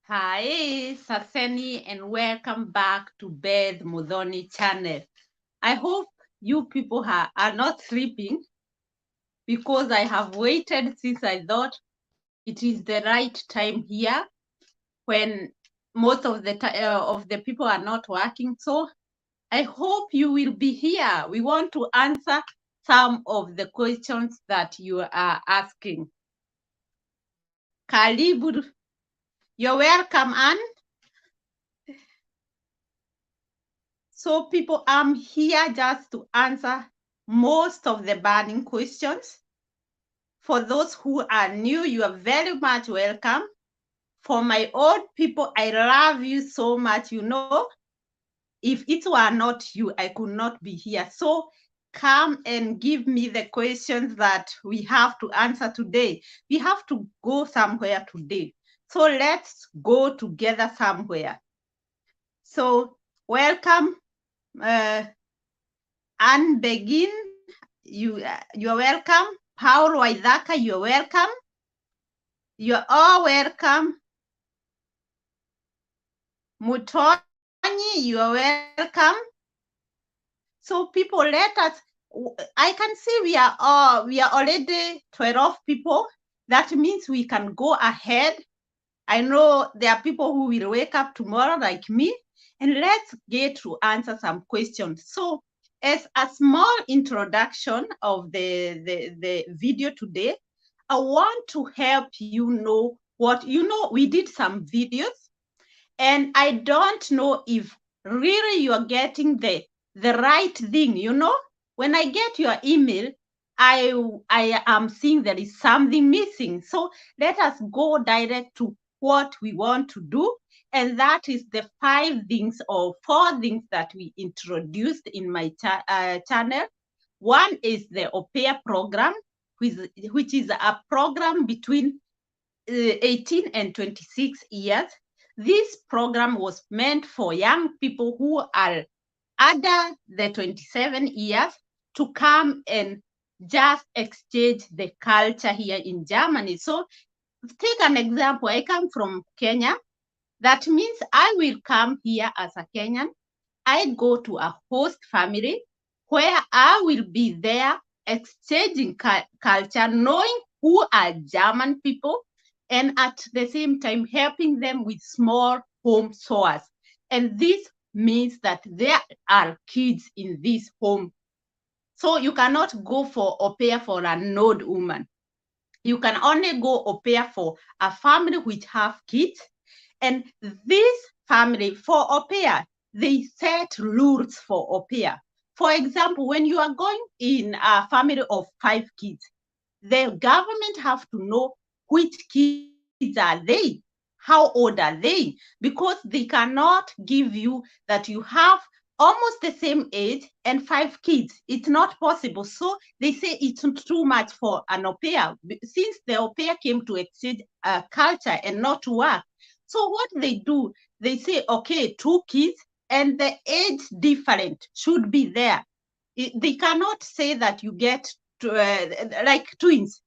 Hi, Saseni, and welcome back to Beth Mudhoni channel. I hope you people are not sleeping because I have waited since I thought it is the right time here when most of the people are not working. So I hope you will be here. We want to answer some of the questions that you are asking. Karibu, you're welcome, Anne. So people, I'm here just to answer most of the burning questions. For those who are new, you are very much welcome. For my old people, I love you so much. You know, if it were not you, I could not be here. So come and give me the questions that we have to answer today. We have to go somewhere today. So let's go together somewhere. So welcome. Anne Begin, you're welcome. Paul Waithaka, you're welcome. You're all welcome. Mutonyi, you're welcome. So people, let us. I can see we are already 12 people. That means we can go ahead. I know there are people who will wake up tomorrow like me, and let's get to answer some questions. So as a small introduction of the video today, I want to help you know what, we did some videos, and I don't know if really you're getting the right thing, When I get your email, I am seeing there is something missing. So let us go direct to what we want to do. And that is the 5 things or 4 things that we introduced in my channel. One is the au pair program, which is a program between 18 and 26 years. This program was meant for young people who are under the 27 years to come and just exchange the culture here in Germany. So take an example. I come from Kenya. That means I will come here as a Kenyan. I go to a host family where I will be there exchanging culture, knowing who are German people, and at the same time helping them with small home chores. And this means that there are kids in this home. So you cannot go for au pair for an old woman. You can only go au pair for a family which have kids. And this family for au pair, they set rules for au pair. For example, when you are going in a family of 5 kids, the government have to know which kids are they, how old are they, because they cannot give you that you have almost the same age and 5 kids. It's not possible. So they say it's too much for an au pair, since the au pair came to exchange culture and not to work. So what they do, they say, okay, 2 kids and the age different should be there. They cannot say that you get like twins.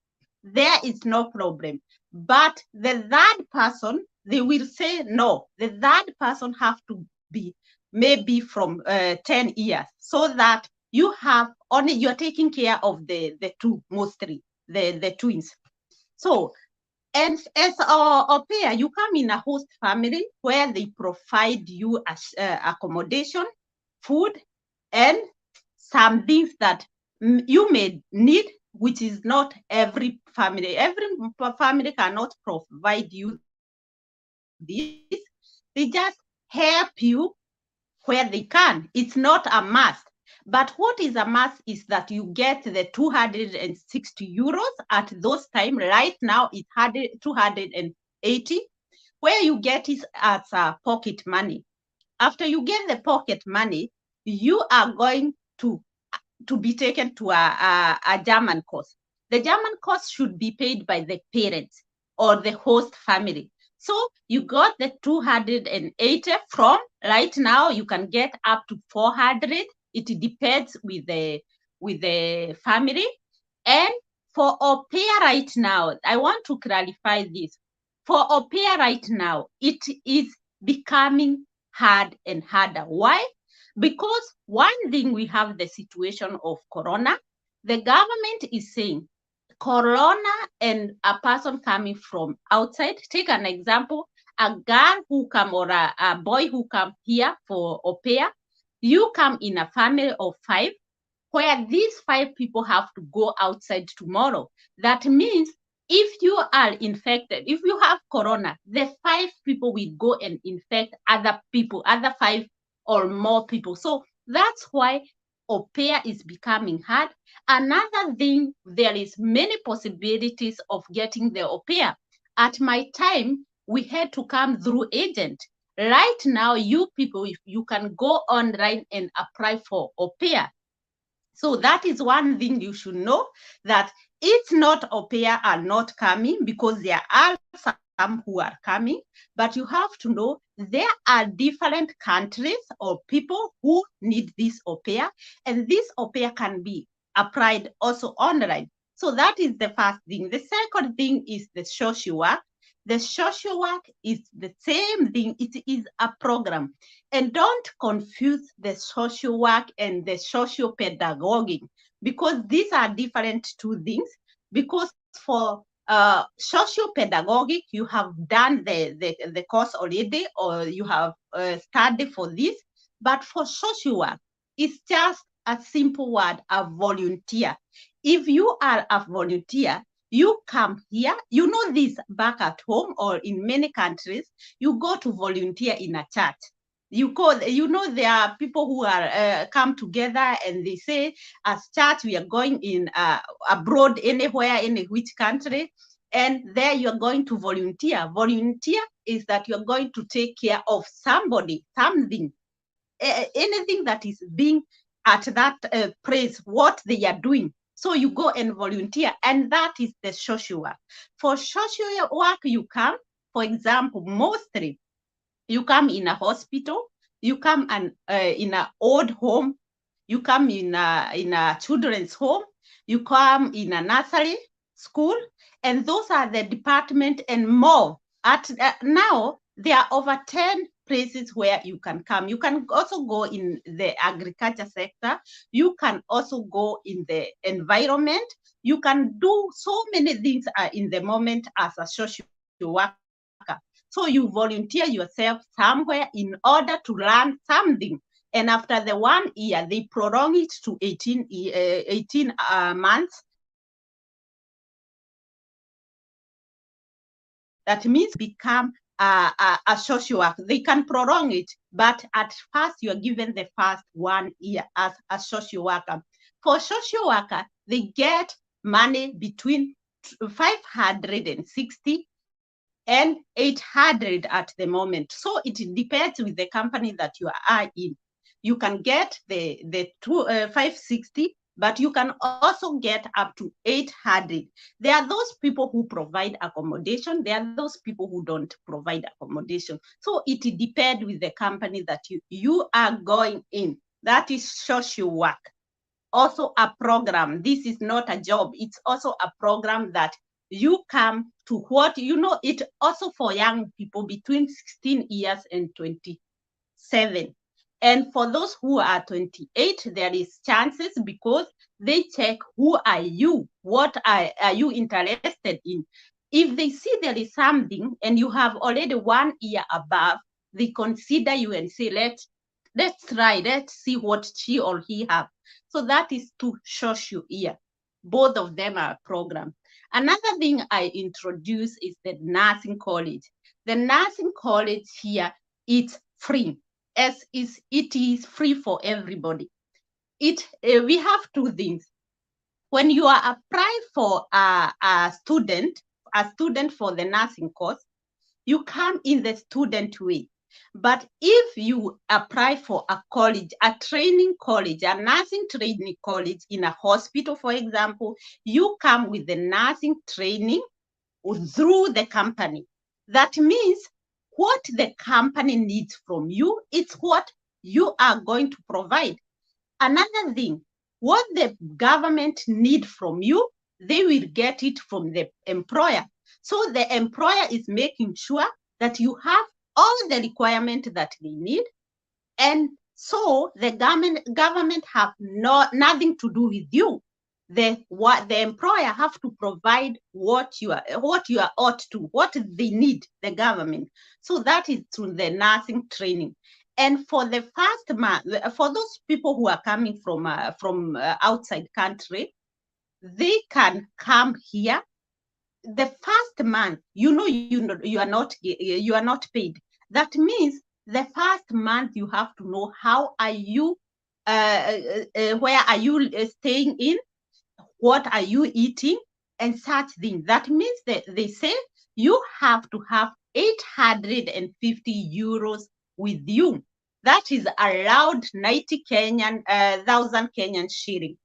There is no problem. But the third person, they will say no. The third person have to be maybe from 10 years, so that you have only, you're taking care of the 2, mostly the twins. So and as a pair, you come in a host family where they provide you accommodation, food, and some things that you may need, which is not every family. Every family cannot provide you this. They just help you where they can. It's not a must. But what is a must is that you get the 260 euros at those time. Right now, it had 280, where you get it as a pocket money. After you get the pocket money, you are going to be taken to a German course. The German course should be paid by the parents or the host family. So you got the 280 from, right now you can get up to 400. It depends with the family. And for au pair right now, I want to clarify this. For au pair right now, it is becoming hard and harder. Why? Because one thing, we have the situation of corona. The government is saying corona and a person coming from outside. Take an example, a girl who come or a boy who come here for au pair. You come in a family of 5, where these 5 people have to go outside tomorrow. That means if you are infected, if you have corona, the 5 people will go and infect other people, other 5 or more people. So that's why au pair is becoming hard. Another thing, there is many possibilities of getting the au pair. At my time, we had to come through agent. Right now, you people, if you can go online and apply for au pair. So that is one thing you should know, that it's not au pair are not coming, because there are some who are coming, but you have to know there are different countries or people who need this au pair, and this au pair can be applied also online. So that is the first thing. The second thing is the social work. The social work is the same thing. It is a program. And don't confuse the social work and the social pedagogic, because these are different two things. Because for social pedagogic, you have done the course already, or you have studied for this. But for social work, it's just a simple word, a volunteer. If you are a volunteer, you come here, you know this back at home or in many countries, you go to volunteer in a church. You call, you know, there are people who are come together and they say, as church, we are going in abroad, anywhere, in which country, and there you're going to volunteer. Volunteer is that you're going to take care of somebody, something, anything that is being at that place, what they are doing. So you go and volunteer, and that is the social work. For social work, you come, for example, mostly you come in a hospital, you come in an old home, you come in a children's home, you come in a nursery school, and those are the department and more. At now, there are over 10 places where you can come. You can also go in the agriculture sector. You can also go in the environment. You can do so many things in the moment as a social worker. So you volunteer yourself somewhere in order to learn something. And after the 1 year, they prolong it to 18 months. That means become a social worker. They can prolong it, but at first you are given the first 1 year as a social worker. For social worker, they get money between 560 and 800 at the moment. So it depends with the company that you are in. You can get the 560, but you can also get up to 800. There are those people who provide accommodation. There are those people who don't provide accommodation. So it depends with the company that you are going in. That is social work. Also a program. This is not a job. It's also a program that you come to what, you know, it also for young people between 16 years and 27. And for those who are 28, there is chances, because they check who are you, what are you interested in. If they see there is something and you have already 1 year above, they consider you and say, let's try, let's see what she or he have. So that is to social year. Both of them are programs. Another thing I introduce is the nursing college. The nursing college here, it's free. It is free for everybody. We have two things. When you are applying for a student for the nursing course, you come in the student way. But if you apply for a college, a training college, a nursing training college in a hospital, for example, you come with the nursing training through the company. That means what the company needs from you, it's what you are going to provide. Another thing, what the government need from you, they will get it from the employer. So the employer is making sure that you have all the requirement that they need. And so the government have nothing to do with you. The employer have to provide what you are ought to, what they need, the government. So that is through the nursing training. And for the first month, for those people who are coming from outside country, they can come here. The first month, you are not paid. That means the first month you have to know how are you, where are you staying in, what are you eating, and such things. That means that they say you have to have 850 euros with you. That is around 90,000 Kenyan shilling.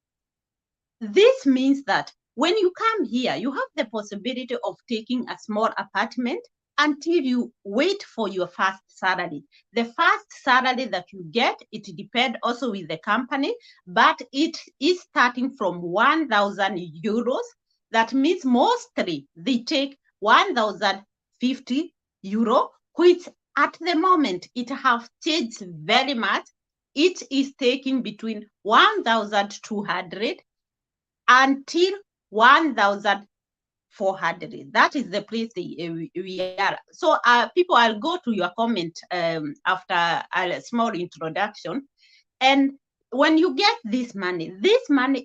This means that when you come here, you have the possibility of taking a small apartment until you wait for your first salary. The first salary that you get, it depends also with the company, but it is starting from 1,000 euros. That means mostly they take 1,050 euro, which at the moment it has changed very much. It is taking between 1,200 until 1,400. That is the place we are. So people, I'll go to your comment after a small introduction. And when you get this money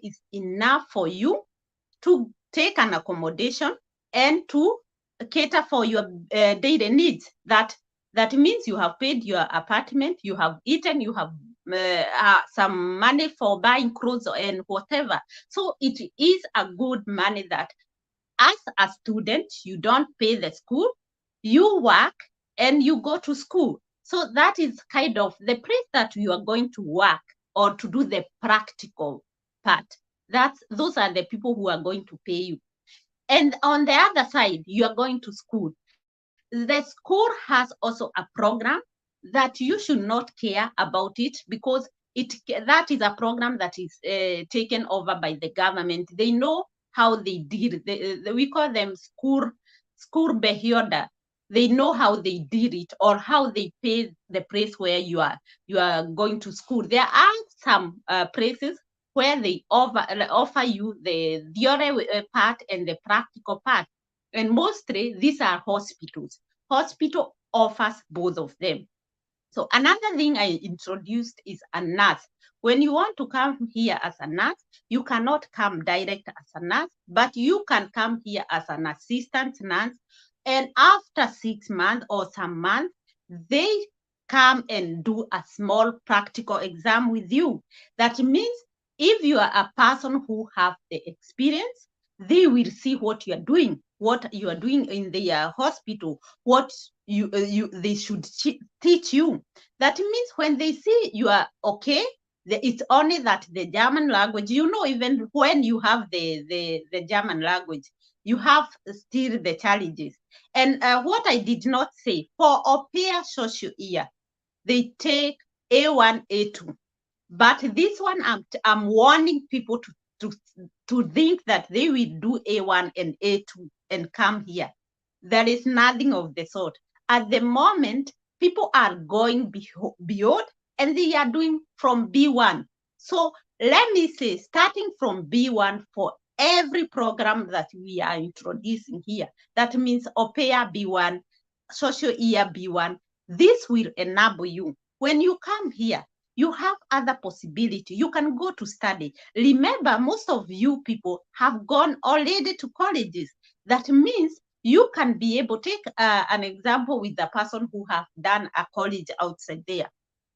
is enough for you to take an accommodation and to cater for your daily needs. That means you have paid your apartment, you have eaten, you have some money for buying clothes and whatever. So it is a good money that as a student, you don't pay the school, you work and you go to school. So that is kind of the place that you are going to work or to do the practical part. Those are the people who are going to pay you. And on the other side, you are going to school. The school has also a program that you should not care about it, because that is a program that is taken over by the government. They know how they deal. We call them school behörda. They know how they did it or how they pay the place where you are going to school. There are some places where they offer you the theory part and the practical part. And mostly these are hospitals. Hospital offers both of them. So another thing I introduced is a nurse. When you want to come here as a nurse, you cannot come direct as a nurse, but you can come here as an assistant nurse. And after 6 months or some months, they come and do a small practical exam with you. That means if you are a person who have the experience, they will see what you are doing in the hospital, what they should teach you. That means when they see you are okay, it's only that the German language, even when you have the German language, you have still the challenges. And what I did not say, for au pair social year, they take A1, A2. But this one, I'm warning people to think that they will do A1 and A2 and come here. There is nothing of the sort. At the moment, people are going beyond and they are doing from B1. So let me say, starting from B1 for every program that we are introducing here, that means au pair B1, social year B1, this will enable you. When you come here, you have other possibility. You can go to study. Remember, most of you people have gone already to colleges. That means you can be able to take an example with the person who have done a college outside there.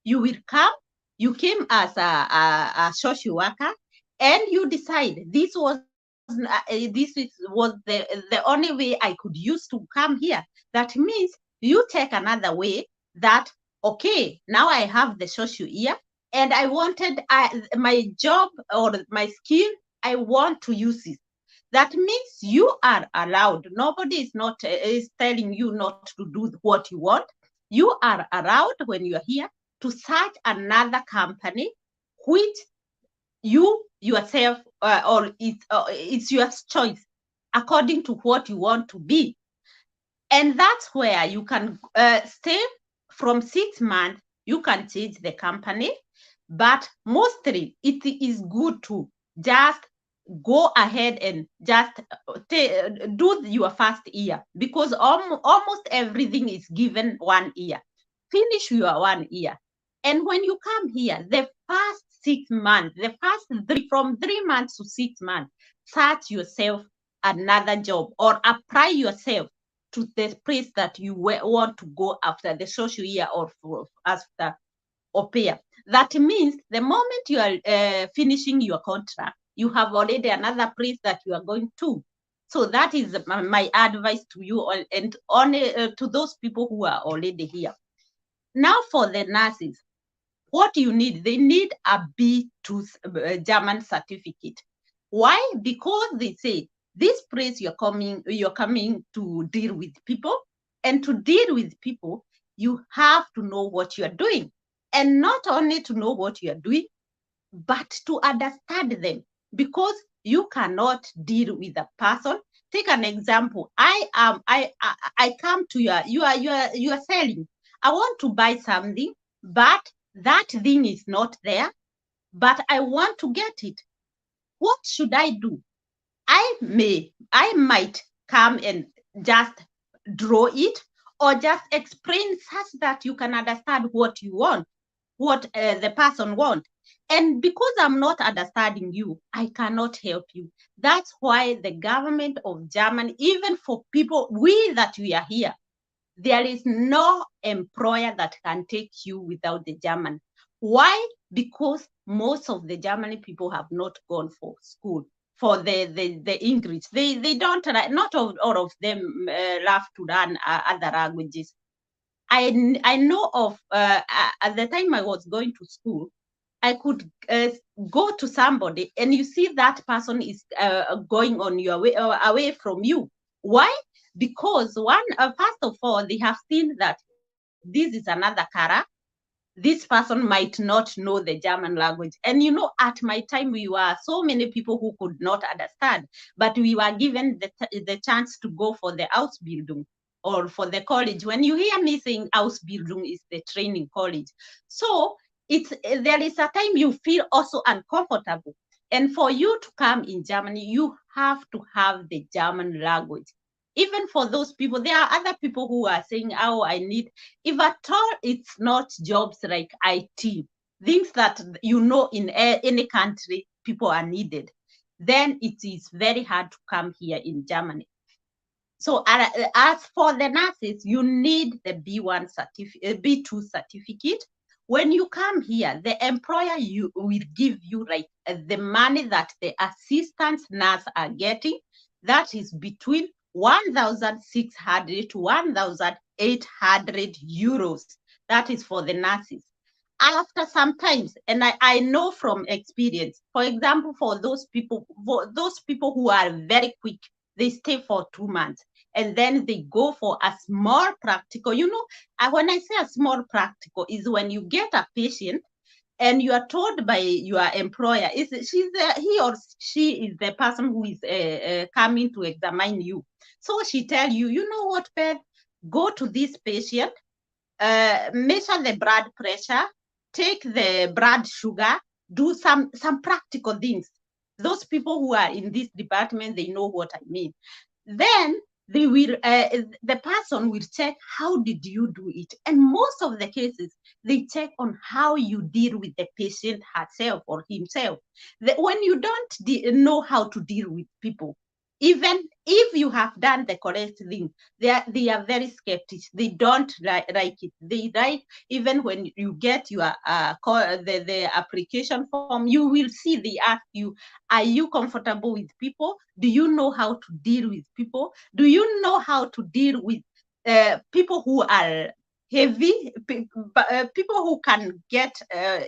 You will come, you came as a social worker, and you decide this was the only way I could use to come here. That means you take another way that, okay, now I have the social year and I wanted my job or my skill, I want to use it. That means you are allowed. Nobody is telling you not to do what you want. You are allowed when you are here to search another company which you yourself or it's your choice according to what you want to be. And that's where you can stay from 6 months, you can change the company, but mostly it is good to just go ahead and just do your first year, because almost everything is given 1 year. Finish your 1 year. And when you come here, the first 6 months, the first from 3 months to 6 months, search yourself another job or apply yourself to the place that you want to go after the social year or after au pair. That means the moment you are finishing your contract, you have already another place that you are going to. So that is my advice to you all, and only to those people who are already here. Now for the nurses, what you need, they need a B2 German certificate. Why? Because they say this place you're coming to deal with people, and to deal with people, you have to know what you're doing. And not only to know what you're doing, but to understand them, because you cannot deal with a person. Take an example. I come to you are selling. I want to buy something, but that thing is not there, but I want to get it. What should I do? I might come and just draw it, or just explain such that you can understand what you want, what the person wants. And because I'm not understanding you, I cannot help you. That's why the government of Germany, even for people, we are here, there is no employer that can take you without the German. Why? Because most of the German people have not gone for school for the English. They don't, not all of them love to learn other languages. I know of, at the time I was going to school, I could go to somebody and you see that person is going on your way, away from you. Why? Because first of all, they have seen that this is another color. This person might not know the German language. And at my time, we were so many people who could not understand, but we were given the chance to go for the Ausbildung or for the college. When you hear me saying Ausbildung, is the training college. So there is a time you feel also uncomfortable. And for you to come in Germany, you have to have the German language. Even for those people, there are other people who are saying, oh, I need, if at all it's not jobs like IT, things that in any country people are needed, then it is very hard to come here in Germany. So as for the nurses, you need the B2 certificate. When you come here, the employer will give you like the money that the assistant nurse are getting. That is between 1,600 to 1,800 euros. That is for the nurses. After some times, and I know from experience, for example, for those people who are very quick, they stay for 2 months and then they go for a small practical. When I say a small practical, is when you get a patient and you are told by your employer, he or she is the person who is coming to examine you. So she tell you, you know what, Beth, go to this patient, measure the blood pressure, take the blood sugar, do some practical things. Those people who are in this department, they know what I mean. Then they will, the person will check, how did you do it? And most of the cases, they check on how you deal with the patient herself or himself. When you don't know how to deal with people, even if you have done the correct thing, they are very skeptical. They don't like it. They like, even when you get your the application form, you will see they ask you, are you comfortable with people? Do you know how to deal with people? Do you know how to deal with people who are heavy, people who can get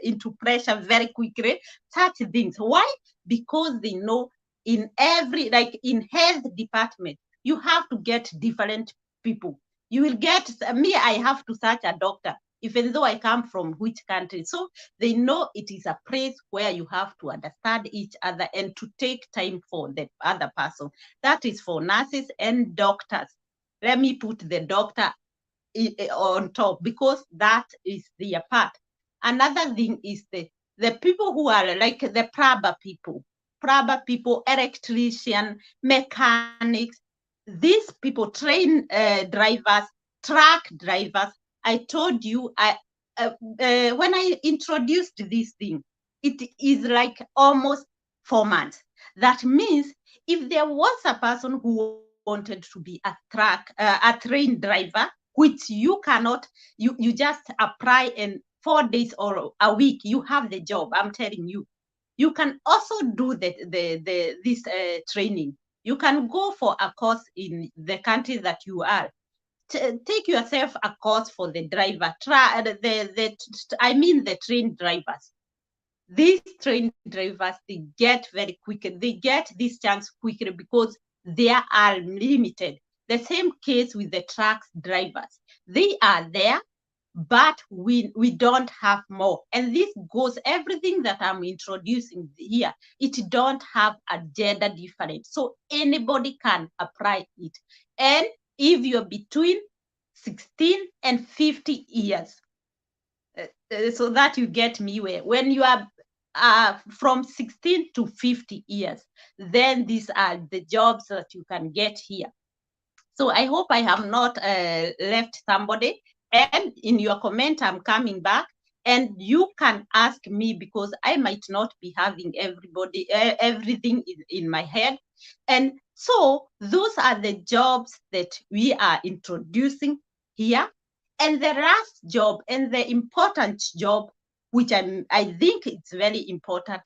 into pressure very quickly, such things. Why? Because they know in every, like in health department, you have to get different people. You will get me, I have to search a doctor, even though I come from which country. So they know it is a place where you have to understand each other and to take time for the other person. That is for nurses and doctors. let me put the doctor on top, because that is their part. Another thing is the people who are like the Praba people, electrician, mechanics, these people, train drivers, truck drivers. I told you, when I introduced this thing, it is like almost 4 months. That means if there was a person who wanted to be a train driver, which you cannot, you just apply, and 4 days or a week you have the job. I'm telling you, you can also do this training. You can go for a course in the country that you are. Take yourself a course for the driver. The train drivers. These train drivers, they get very quick. They get this chance quickly because they are limited. The same case with the trucks drivers. They are there, but we don't have more. And this goes, everything that I'm introducing here, it don't have a gender difference. So anybody can apply it. And if you're between 16 and 50 years, so that you get me, where when you are from 16 to 50 years, then these are the jobs that you can get here. So I hope I have not left somebody. And in your comment, I'm coming back, and you can ask me, because I might not be having everything in my head. And so those are the jobs that we are introducing here. And the last job, and the important job, which I think it's very important,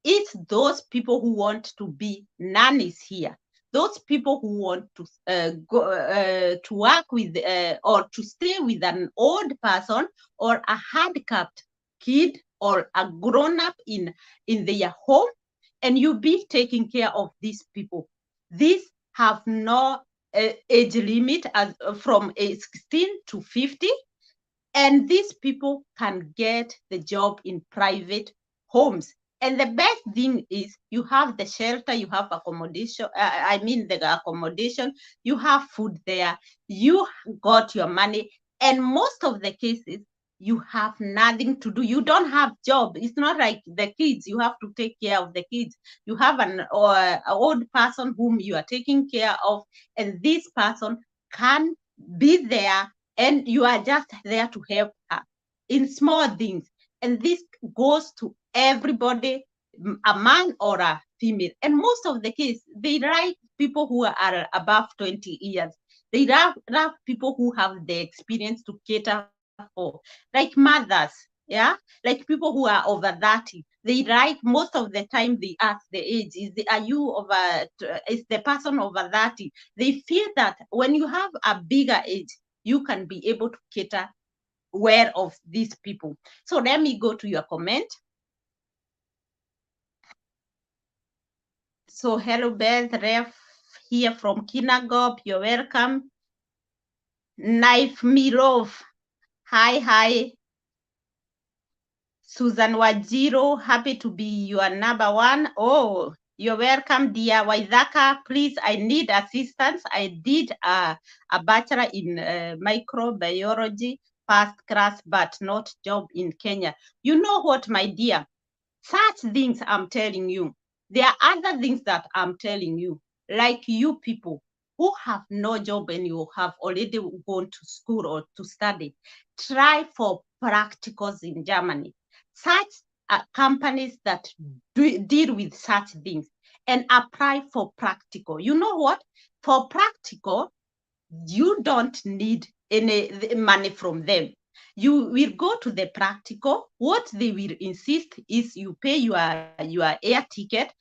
is those people who want to be nannies here. Those people who want to go to work with or to stay with an old person or a handicapped kid or a grown-up in their home, and you be taking care of these people. These have no age limit, as from 16 to 50, and these people can get the job in private homes. And the best thing is you have the shelter, you have accommodation, the accommodation, you have food there, you got your money, and most of the cases, you have nothing to do. You don't have job. It's not like the kids. You have to take care of the kids. You have an old person whom you are taking care of, and this person can be there, and you are just there to help her in small things. And this goes to everybody, a man or a female. And most of the case, they like people who are above 20 years. They love people who have the experience to cater for, like mothers, yeah, like people who are over 30. They like, most of the time they ask the age, is the person over 30? They feel that when you have a bigger age, you can be able to cater well of these people. So let me go to your comment. So hello Beth, Ref here from Kinagob, you're welcome. Knife Mirov, hi. Susan Wajiro, happy to be your number one. Oh, you're welcome, dear Waithaka. Please, I need assistance. I did a bachelor in microbiology, first class, but not job in Kenya. You know what, my dear? Such things I'm telling you. There are other things that I'm telling you, like you people who have no job and you have already gone to school or to study. Try for practicals in Germany. Such companies that deal with such things, and apply for practical. You know what? For practical, you don't need any money from them. You will go to the practical. What they will insist is you pay your air ticket.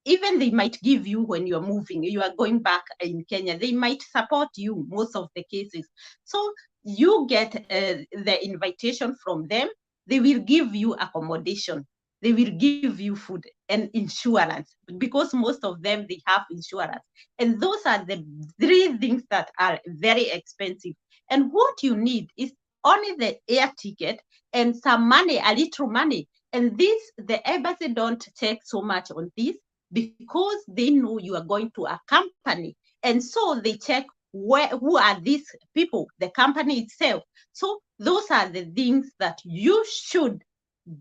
Even they might give you when you're moving, you are going back in Kenya, they might support you most of the cases. So you get the invitation from them. They will give you accommodation. They will give you food and insurance, because most of them, they have insurance. And those are the three things that are very expensive. And what you need is only the air ticket and some money, a little money. And this, the embassy don't take so much on this, because they know you are going to a company. And so they check who are these people, the company itself. So those are the things that you should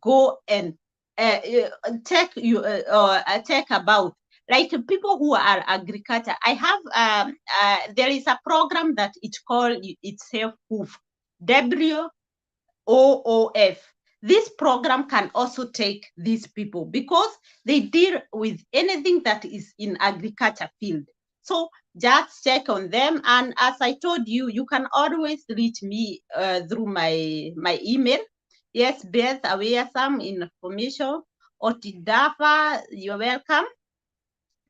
go and check about. Like people who are agriculture. I have there is a program that it's called itself WOOF. This program can also take these people because they deal with anything that is in agriculture field. So just check on them. And as I told you, you can always reach me through my email. Yes, Beth, aware some information. Otidafa, you're welcome.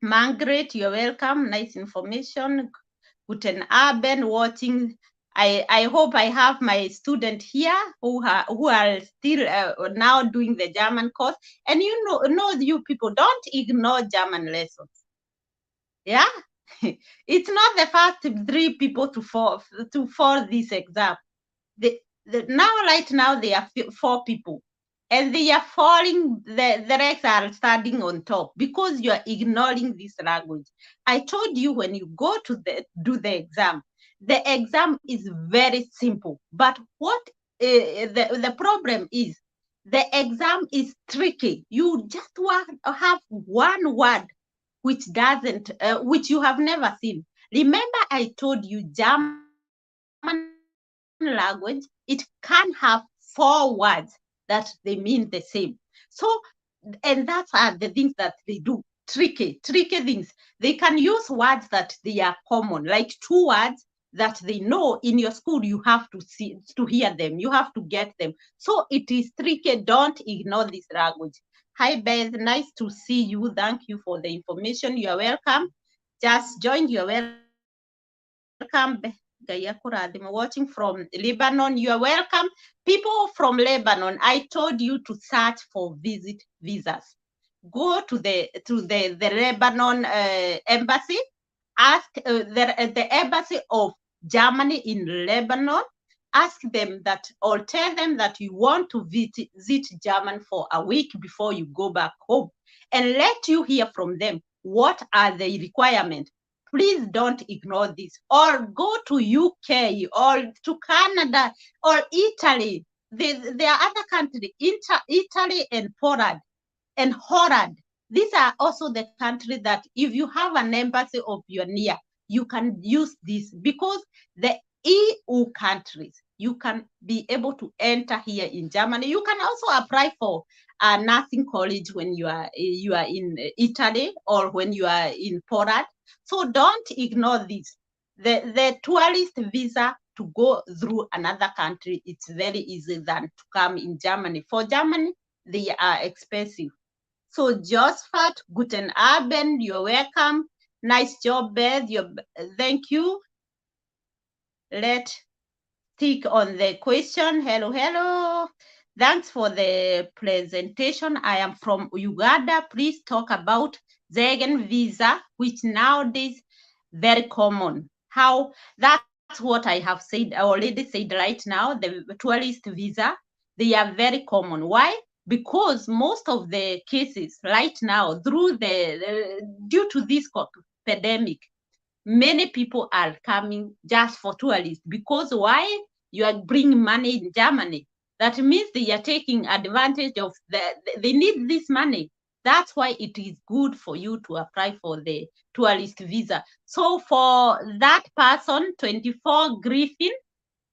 Margaret, you're welcome. Nice information. Guten Abend, watching. I hope I have my student here who are still now doing the German course. And you people, don't ignore German lessons. Yeah, it's not the first 3 people to fall this exam. Right now they are 4 people, and they are falling. The rest are standing on top because you are ignoring this language. I told you when you go to do the exam is very simple. But what the problem is, the exam is tricky. You just have one word which doesn't, which you have never seen. Remember, I told you German language, it can have 4 words that they mean the same. So, and that are the things that they do, tricky things. They can use words that they are common, like 2 words that they know in your school. You have to hear them, you have to get them. So it is tricky. Don't ignore this language. Hi Beth, nice to see you. Thank you for the information. You are welcome. Just joined. You're welcome. Watching from Lebanon. You are welcome. People from Lebanon, I told you to search for visit visas. Go to the Lebanon embassy. Ask the embassy of Germany in Lebanon. Ask them that, or tell them that you want to visit Germany for a week before you go back home, and let you hear from them what are the requirements. Please don't ignore this. Or go to UK or to Canada or Italy. There are other countries, Italy and Poland and Holland. These are also the countries that if you have an embassy of your near, you can use this, because the EU countries, you can be able to enter here in Germany. You can also apply for a nursing college when you are in Italy or when you are in Poland. So don't ignore this. The tourist visa to go through another country, it's very easy than to come in Germany. For Germany, they are expensive. So Josephat, guten Abend, you're welcome. Nice job, Beth. Thank you. Let's stick on the question. Hello. Thanks for the presentation. I am from Uganda. Please talk about Zegen visa, which nowadays very common. How that's what I have said. I already said right now. The tourist visa, they are very common. Why? Because most of the cases right now, due to this pandemic, many people are coming just for tourists. Because why? You are bringing money in Germany. That means they are taking advantage of they need this money. That's why it is good for you to apply for the tourist visa. So for that person, 24 Griffin,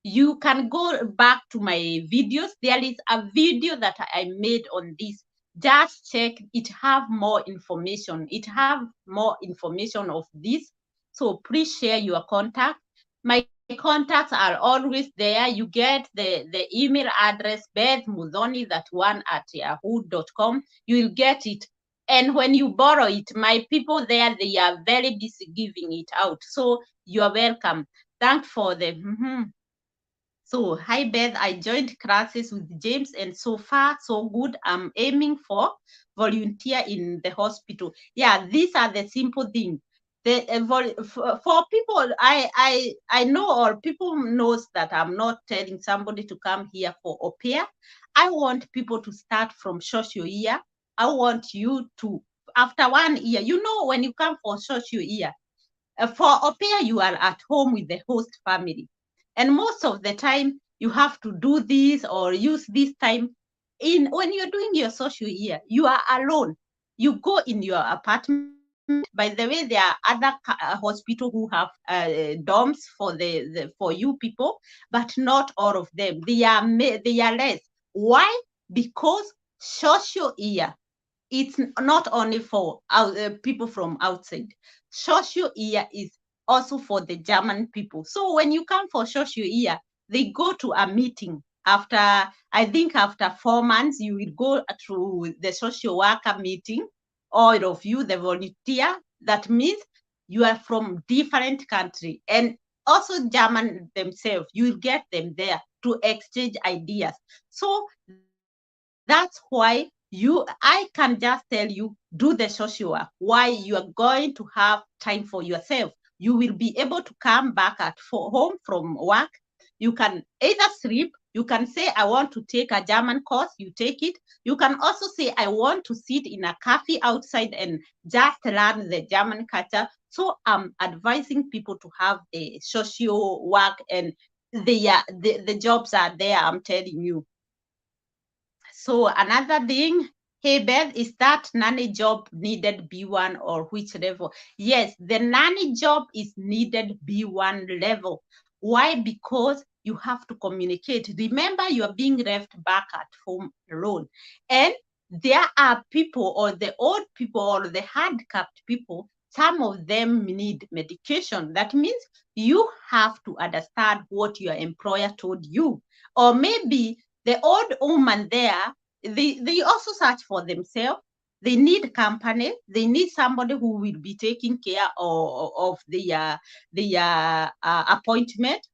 you can go back to my videos. There is a video that I made on this. Just check. It have more information. It have more information of this. So please share your contact. My contacts are always there. You get the email address, bethmudhoni1@yahoo.com. You will get it. And when you borrow it, my people there, they are very busy giving it out. So you are welcome. Thanks for the... So, hi Beth, I joined classes with James and so far so good. I'm aiming for volunteer in the hospital. Yeah, these are the simple things. For people, I know, or people knows that I'm not telling somebody to come here for au pair. I want people to start from social year. I want you to, after 1 year, when you come for social year, For au pair, you are at home with the host family. And most of the time, you have to do this or use this time. When you're doing your social year, you are alone. You go in your apartment. By the way, there are other hospitals who have dorms for for you people, but not all of them. They are less. Why? Because social year, it's not only for people from outside. Social year is also for the German people. So when you come for social year, they go to a meeting. I think after 4 months, you will go through the social worker meeting, all of you, the volunteer. That means you are from different country, and also German themselves. You will get them there to exchange ideas. So that's why I can just tell you, do the social work. Why you are going to have time for yourself. You will be able to come back at home from work. You can either sleep. You can say, I want to take a German course. You take it. You can also say, I want to sit in a cafe outside and just learn the German culture. So I'm advising people to have a social work, and the jobs are there, I'm telling you. So another thing, hey Beth, is that nanny job needed B1 or which level? Yes, the nanny job is needed B1 level. Why? Because you have to communicate. Remember, you are being left back at home alone. And there are people, or the old people, or the handicapped people, some of them need medication. That means you have to understand what your employer told you. Or maybe the old woman there, they also search for themselves. They need company. They need somebody who will be taking care of the appointment.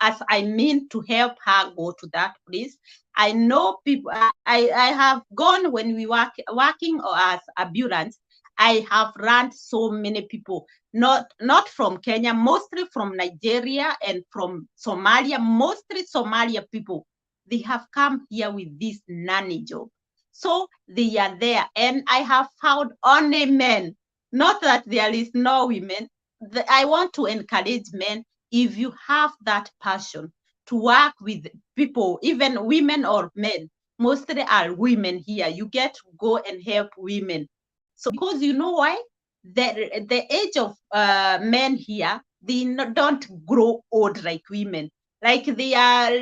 As I mean, to help her go to that place. I know people. I have gone when we working as ambulance. I have run so many people, not from Kenya, mostly from Nigeria and from Somalia, mostly Somalia people. They have come here with this nanny job. So they are there. And I have found only men, not that there is no women. I want to encourage men, if you have that passion to work with people, even women or men, mostly are women here. You get to go and help women. So because you know why? The age of men here, they don't grow old like women. Like they are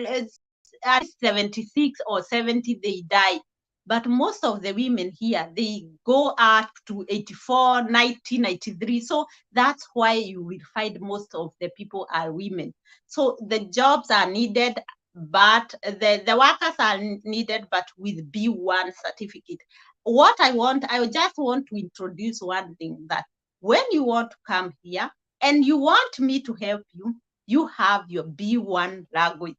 at 76 or 70, they die. But most of the women here, they go up to 84, 90, 93. So that's why you will find most of the people are women. So the jobs are needed, but the workers are needed, but with B1 certificate. I just want to introduce one thing, that when you want to come here and you want me to help you, you have your B1 language.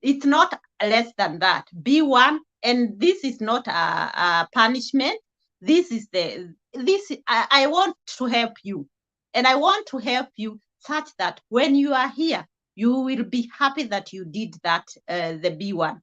It's not less than that. B1, and this is not a punishment. I want to help you. And I want to help you such that when you are here, you will be happy that you did that, the B1.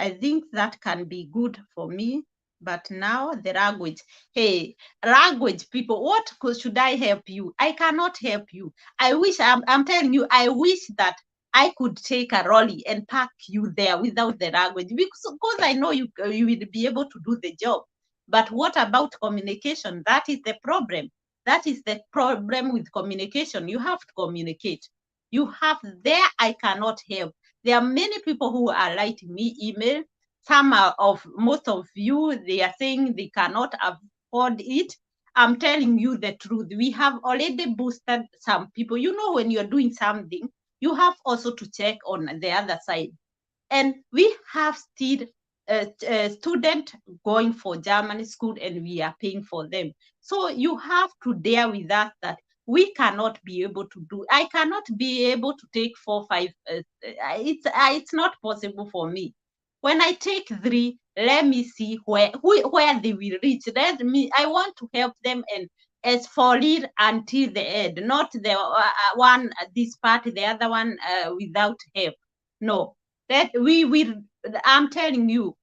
I think that can be good for me. But now the language, hey, language people, what should I help you? I cannot help you. I'm telling you, I wish that I could take a lorry and pack you there without the language, because I know you will be able to do the job. But what about communication? That is the problem. That is the problem with communication. You have to communicate. You have there, I cannot help. There are many people who are writing me email. Most of you, they are saying they cannot afford it. I'm telling you the truth. We have already boosted some people. You know, when you're doing something, you have also to check on the other side. And we have still a student going for German school, and we are paying for them. So you have to dare with us that we cannot be able to do. I cannot be able to take 4, 5. It's not possible for me. When I take 3, let me see where they will reach. I want to help them, and as for it until the end, not the one this part, the other one without help. No, that we will. I'm telling you,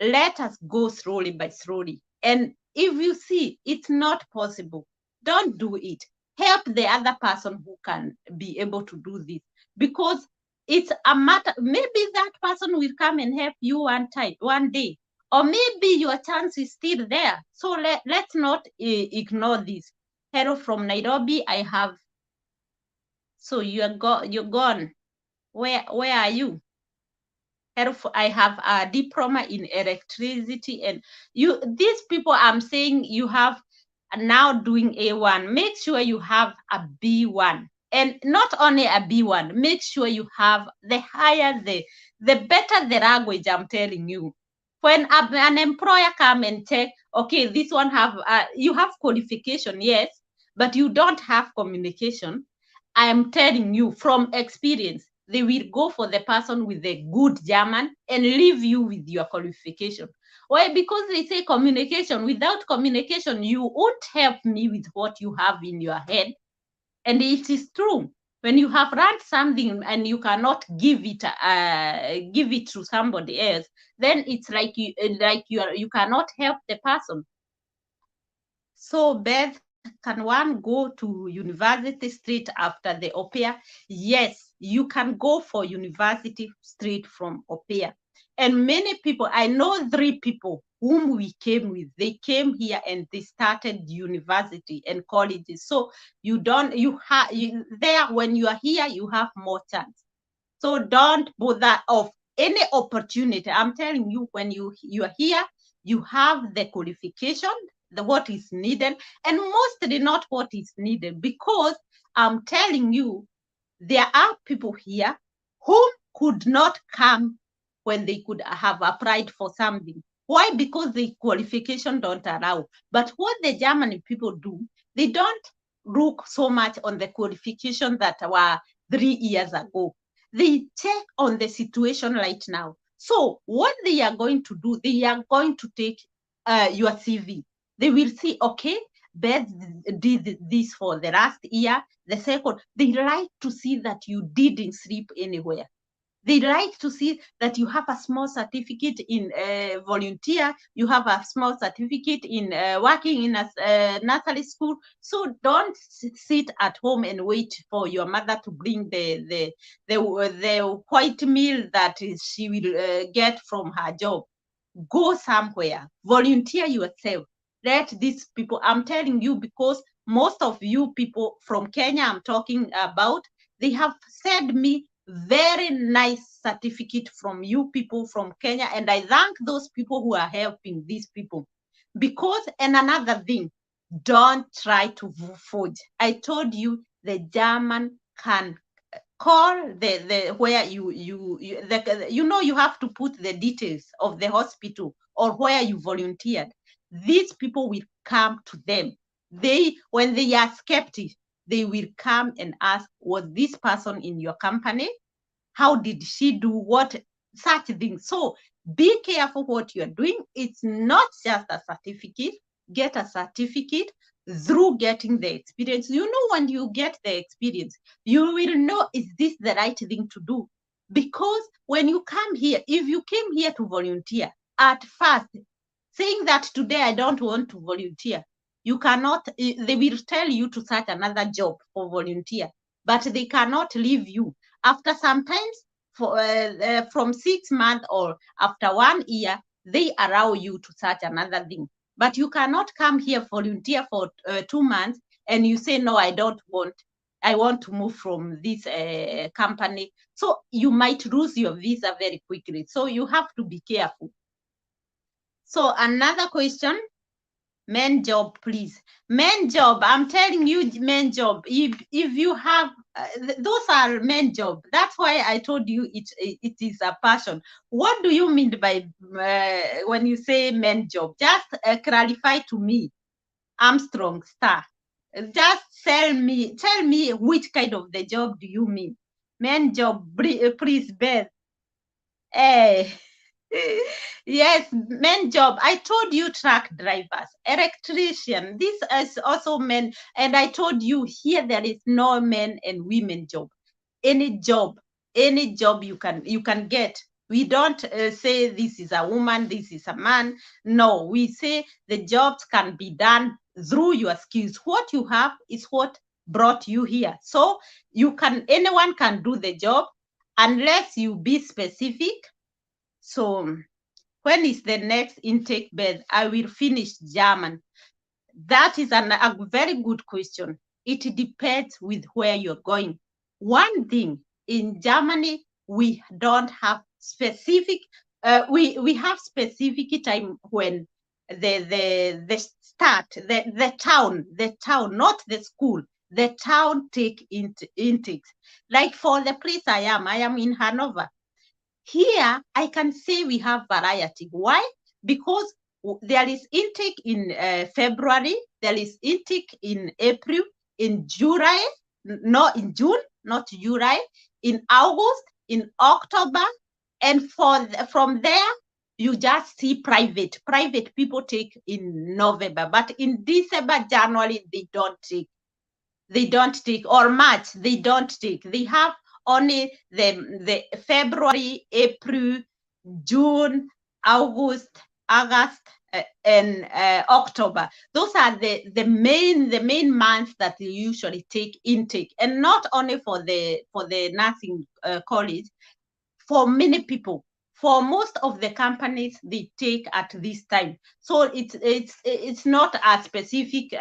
let us go slowly by slowly. And if you see it's not possible, don't do it. Help the other person who can be able to do this, because it's a matter. Maybe that person will come and help you one day, or maybe your chance is still there. So let's not ignore this. Hello from Nairobi. I have. So you're gone. Where are you? I have a diploma in electricity, and these people I'm saying you have now doing A1. Make sure you have a B1, and not only a B1. Make sure you have the higher the better the language. I'm telling you, when an employer come and check, okay, this one have you have qualification, yes, but you don't have communication. I am telling you from experience, they will go for the person with the good German and leave you with your qualification. Why? Because they say communication. Without communication, you won't help me with what you have in your head. And it is true. When you have learned something and you cannot give it to somebody else, then it's like you cannot help the person. So, Beth, can one go to university straight after the au pair? Yes, you can go for university straight from au pair. And many people, I know 3 people whom we came with, they came here and they started university and colleges. So there, when you are here, you have more chance. So don't bother of any opportunity. I'm telling you, when you are here, you have the qualification, what is needed, and mostly not what is needed, because I'm telling you, there are people here who could not come when they could have applied for something. Why? Because the qualification don't allow. But what the German people do, they don't look so much on the qualification that were 3 years ago. They check on the situation right now. So what they are going to do, they are going to take your CV. They will see, okay, Beth did this for the last year. The second, they like to see that you didn't sleep anywhere. They like to see that you have a small certificate in volunteer, you have a small certificate in working in a nursery school. So don't sit at home and wait for your mother to bring the white meal that she will get from her job. Go somewhere, volunteer yourself. Let these people, I'm telling you, because most of you people from Kenya I'm talking about, they have sent me very nice certificate from you people from Kenya, and I thank those people who are helping these people. Because, and another thing, don't try to forge. I told you the German can call the where you have to put the details of the hospital or where you volunteered. These people will come to them. When they are skeptic, they will come and ask, was this person in your company? How did she do what? Such things. So be careful what you're doing. It's not just a certificate. Get a certificate through getting the experience. You know, when you get the experience, you will know, is this the right thing to do? Because when you come here, if you came here to volunteer, at first, saying that today I don't want to volunteer, you cannot, they will tell you to search another job for volunteer, but they cannot leave you. After sometimes, from 6 months or after 1 year, they allow you to search another thing. But you cannot come here, volunteer for 2 months, and you say, no, I don't want. I want to move from this company. So you might lose your visa very quickly. So you have to be careful. So another question, men job, please. Men job, I'm telling you, men job. If you have, those are men job. That's why I told you it is a passion. What do you mean by when you say men job? Just clarify to me, Armstrong Star. Just tell me which kind of the job do you mean? Men job, please, Beth. Hey. Yes, men job. I told you truck drivers, electrician. This is also men. And I told you here there is no men and women job. Any job you can get. We don't say this is a woman, this is a man. No, we say the jobs can be done through your skills. What you have is what brought you here. So anyone can do the job unless you be specific. So when is the next intake bed? I will finish German. That is a very good question. It depends with where you're going. One thing, in Germany, we don't have specific, we have specific time when the start, the town, not the school, the town take intakes. Like for the place I am in Hanover. Here, I can say we have variety. Why? Because there is intake in February, there is intake in April, in July, not in June, not July, in August, in October, and from there, you just see private. Private people take in November, but in December, January, they don't take. They don't take, or March, they don't take. They have only the February, April, June, August, and October. Those are the main months that they usually take intake, and not only for the nursing college. For many people, for most of the companies, they take at this time. So it's not a specific.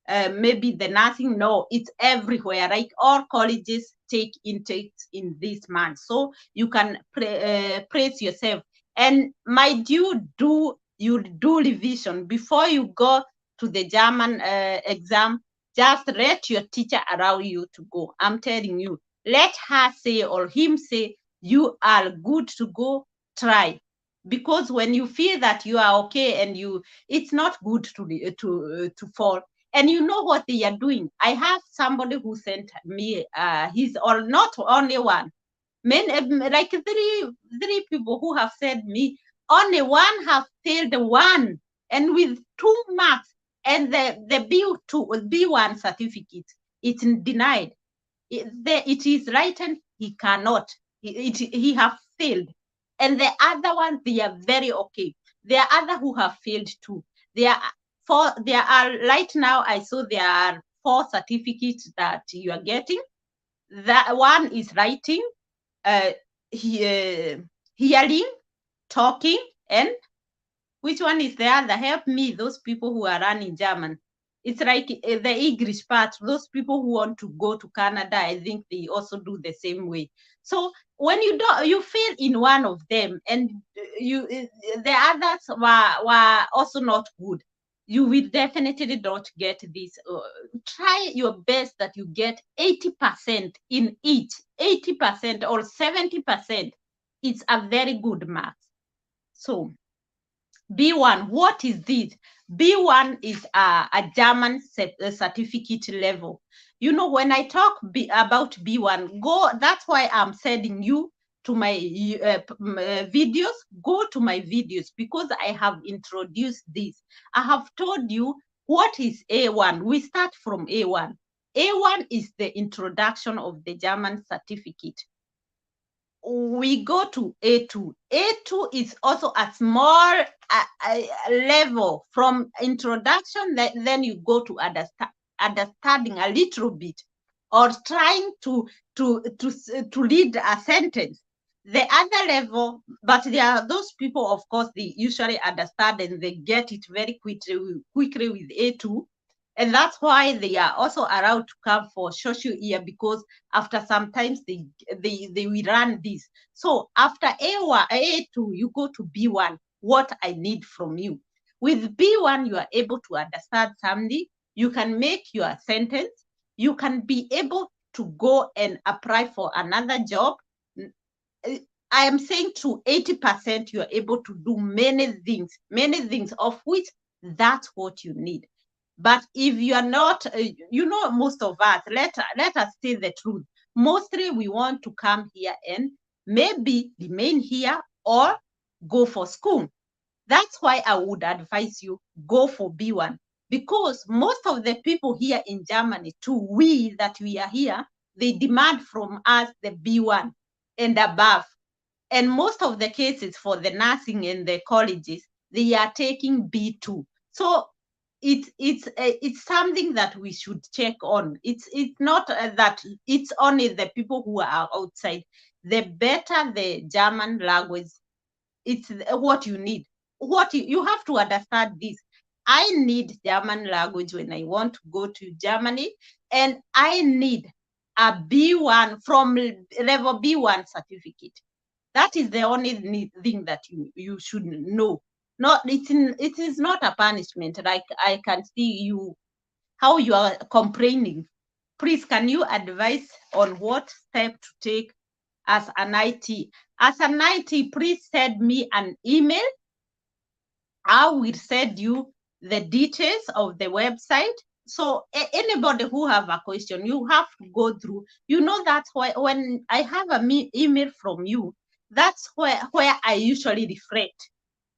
Maybe the nursing, no, it's everywhere. Like all colleges take intakes in this month, so you can praise yourself. And mind you, do revision before you go to the German exam. Just let your teacher allow you to go. I'm telling you, let her say or him say you are good to go. Try, because when you feel that you are okay and it's not good to fall. And you know what they are doing. I have somebody who sent me his, or not only one, like three people who have said me, only one have failed one, and with 2 marks, and the B1 certificate, it's denied. It is written he cannot. He have failed. And the other one, they are very okay. There are other who have failed too. There are right now, I saw there are 4 certificates that you are getting. That one is writing, hearing, talking, and which one is the other? Help me, those people who are running German. It's like the English part. Those people who want to go to Canada, I think they also do the same way. So when you fail in one of them, and the others were also not good, you will definitely not get this. Try your best that you get 80% in each. 80% or 70%. It's a very good mark. So B1, what is this? B1 is a German certificate level. You know, when I talk about B1, that's why I'm sending you to my videos. Go to my videos, because I have introduced this. I have told you what is A1. We start from A1. A1 is the introduction of the German certificate. We go to A2. A2 is also a small level from introduction. Then you go to understanding a little bit, or trying to read a sentence. The other level, but there are those people, of course, they usually understand and they get it very quickly with A2. And that's why they are also allowed to come for social year, because after sometimes they will run this. So after A1, A2, you go to B1, what I need from you. With B1, you are able to understand something. You can make your sentence. You can be able to go and apply for another job. I am saying to 80%, you are able to do many things, of which that's what you need. But if you are not, most of us, let us say the truth. Mostly we want to come here and maybe remain here or go for school. That's why I would advise you, go for B1. Because most of the people here in Germany, too, we are here, they demand from us the B1 and above. And most of the cases for the nursing in the colleges, they are taking B2. So it's something that we should check on. It's not that it's only the people who are outside. The better the German language, it's what you need. What you have to understand this. I need German language when I want to go to Germany, and I need a B1 from level B1 certificate. That is the only thing that you should know. Not it is not a punishment. Like I can see you how you are complaining. Please, can you advise on what step to take as an IT? As an IT, please send me an email. I will send you the details of the website. So anybody who have a question, you have to go through. You know, that's why when I have an email from you, that's where I usually reflect.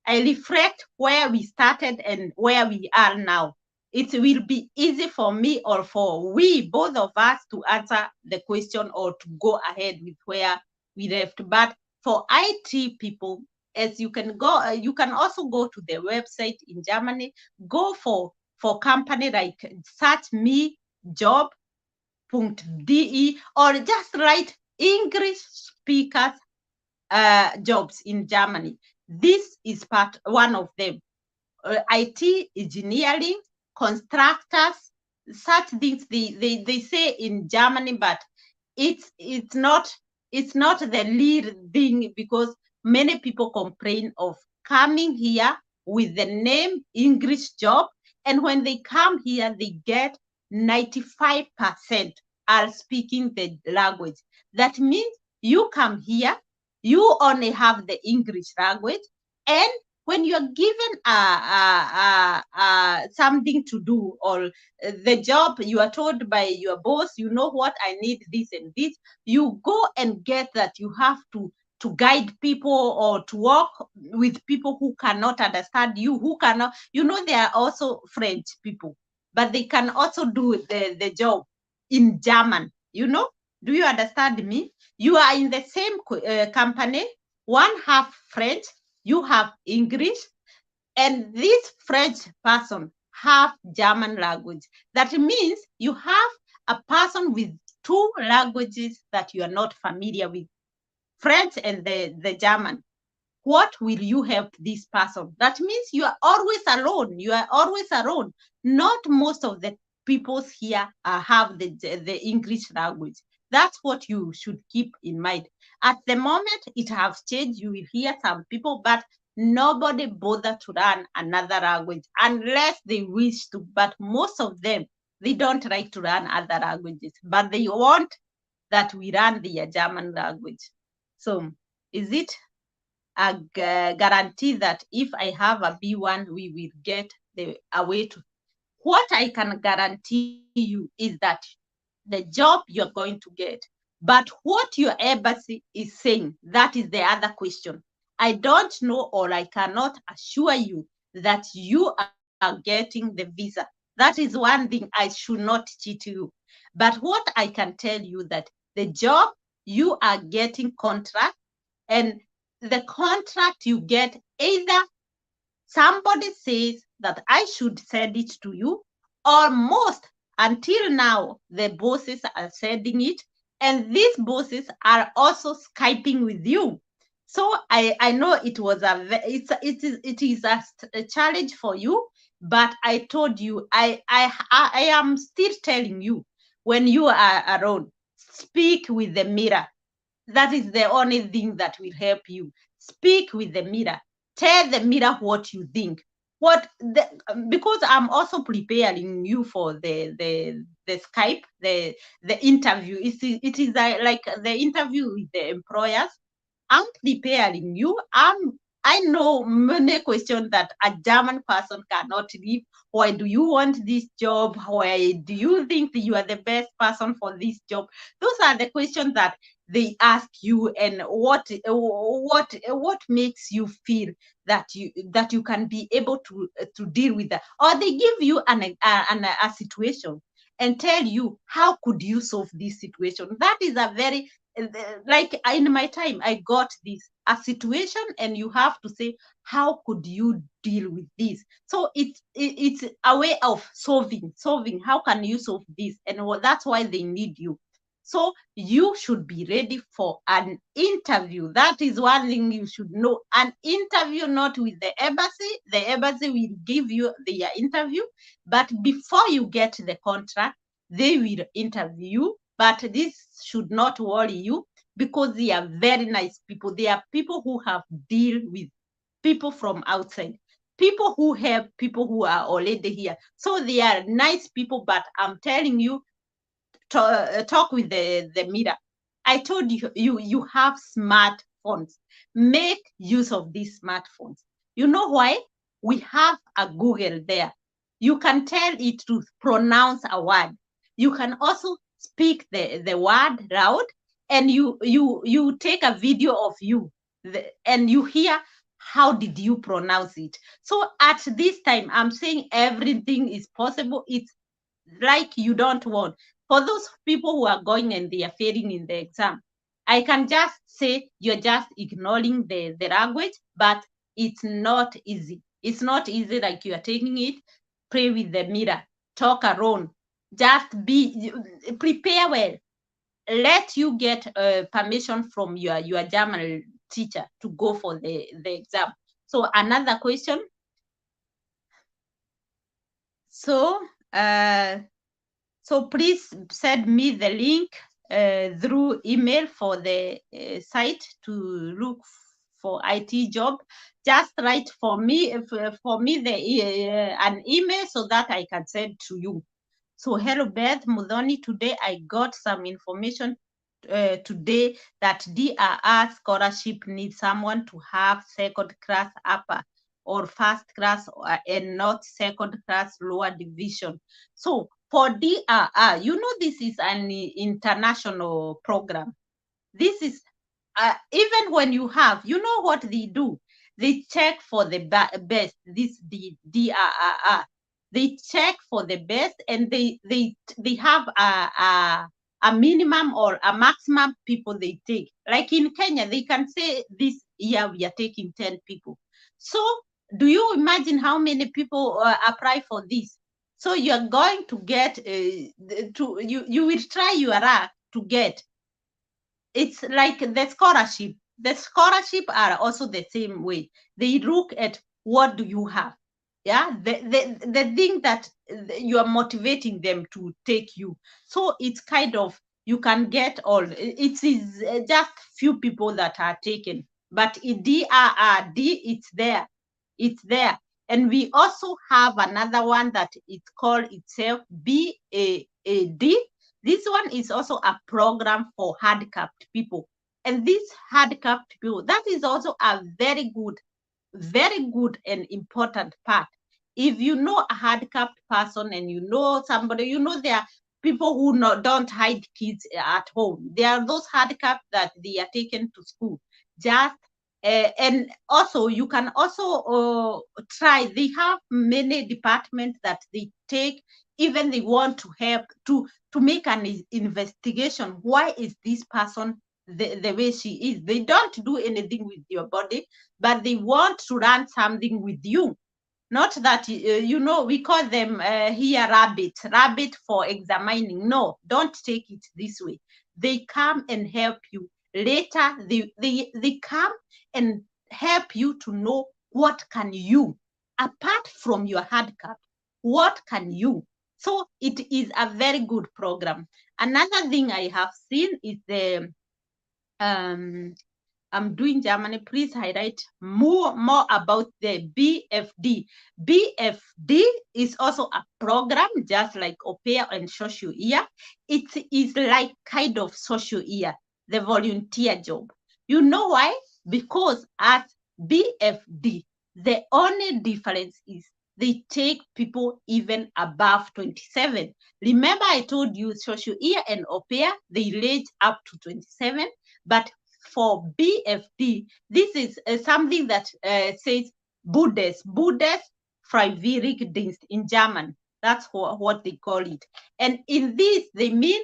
I reflect where we started and where we are now. It will be easy for me or for we, both of us, to answer the question or to go ahead with where we left. But for IT people, as you can go, you can also go to the website in Germany, go for company like search me job.de or just write English speakers jobs in Germany. This is one of them. IT, engineering, constructors, such things they say in Germany, but it's not the lead thing, because many people complain of coming here with the name English job, and when they come here they get 95% are speaking the language. That means you come here, you only have the English language, and when you're given something to do, or the job, you are told by your boss, you know what, I need this and this, you go and get that. You have to guide people or to work with people who cannot understand you, who cannot, you know, there are also French people, but they can also do the job in German, you know. Do you understand me? You are in the same company, one half French, you have English, and this French person have German language. That means you have a person with two languages that you are not familiar with, French and the German. What will you help this person? That means you are always alone. You are always alone. Not most of the peoples here have the English language. That's what you should keep in mind. At the moment, it has changed. You will hear some people, but nobody bother to learn another language unless they wish to. But most of them, they don't like to learn other languages, but they want that we learn their German language. So is it a guarantee that if I have a B1, we will get a way to. What I can guarantee you is that the job you're going to get, but what your embassy is saying, that is the other question. I don't know, or I cannot assure you that you are getting the visa. That is one thing I should not cheat you. But what I can tell you that the job, you are getting contract, and the contract you get, either somebody says that I should send it to you, or most, until now, the bosses are sending it, and these bosses are also Skyping with you. So I know it was it is a challenge for you, but I told you, I am still telling you, when you are alone, speak with the mirror. That is the only thing that will help you. Speak with the mirror. Tell the mirror what you think. Because I'm also preparing you for the Skype, the interview. It is like the interview with the employers. I'm preparing you. I know many questions that a German person cannot leave. Why do you want this job? Why do you think you are the best person for this job? Those are the questions that they ask you, and what makes you feel that you can be able to deal with that, or they give you a situation and tell you how could you solve this situation. That is a very like in my time, I got a situation, and you have to say, how could you deal with this? So it's a way of solving. How can you solve this? And that's why they need you. So you should be ready for an interview. That is one thing you should know. An interview, not with the embassy. The embassy will give you their interview, but before you get the contract, they will interview you. But this should not worry you, because they are very nice people. They are people who have deal with people from outside, people who help people who are already here. So they are nice people, but I'm telling you, talk with the mirror. I told you, you have smartphones. Make use of these smartphones. You know why? We have a Google there. You can tell it to pronounce a word. You can also speak the word loud, and you take a video of you, and you hear how did you pronounce it. So at this time, I'm saying everything is possible. It's like you don't want. For those people who are going and they are failing in the exam, I can just say you're just ignoring the language, but it's not easy. It's not easy like you are taking it. Pray with the mirror, talk alone, just prepare well. Let you get permission from your German teacher to go for the exam. So another question. So so please send me the link through email for the site to look for IT job. Just write for me an email so that I can send to you. So hello Beth Mudhoni, today I got some information today that DRR scholarship needs someone to have second class upper or first class and not second class lower division. So for DRR, you know, this is an international program. This is even when you have, you know what they do? They check for the best. This the DRR. They check for the best, and they have a minimum or a maximum people they take. Like in Kenya, they can say this year we are taking 10 people. So do you imagine how many people apply for this? So you're going to get you will try your luck to get. It's like the scholarship. The scholarship are also the same way. They look at what do you have. Yeah, the thing that you are motivating them to take you. So it's kind of, you can get all. It is just few people that are taken, but in DRRD, it's there. It's there. And we also have another one that it's called itself BAAD. This one is also a program for handicapped people. And this handicapped people, that is also a very good and important part. If you know a handicapped person, and you know somebody, you know, there are people who don't hide kids at home. There are those handicapped that they are taken to school. Just and also you can also try. They have many departments that they take. Even they want to help to make an investigation. Why is this person the way she is? They don't do anything with your body, but they want to run something with you. Not that, you know, we call them here rabbit for examining. No, don't take it this way. They come and help you. Later, they come and help you to know what can you, apart from your handicap, what can you. So it is a very good program. Another thing I have seen is the I'm doing Germany. Please highlight more about the BFD. BFD is also a program just like au pair and social year. It is like kind of social year, the volunteer job. You know why? Because at BFD, the only difference is they take people even above 27. Remember, I told you social year and au pair, they range up to 27, but for BFD, this is something that says Buddhist Freiwilligendienst in German. That's what they call it. And in this, they mean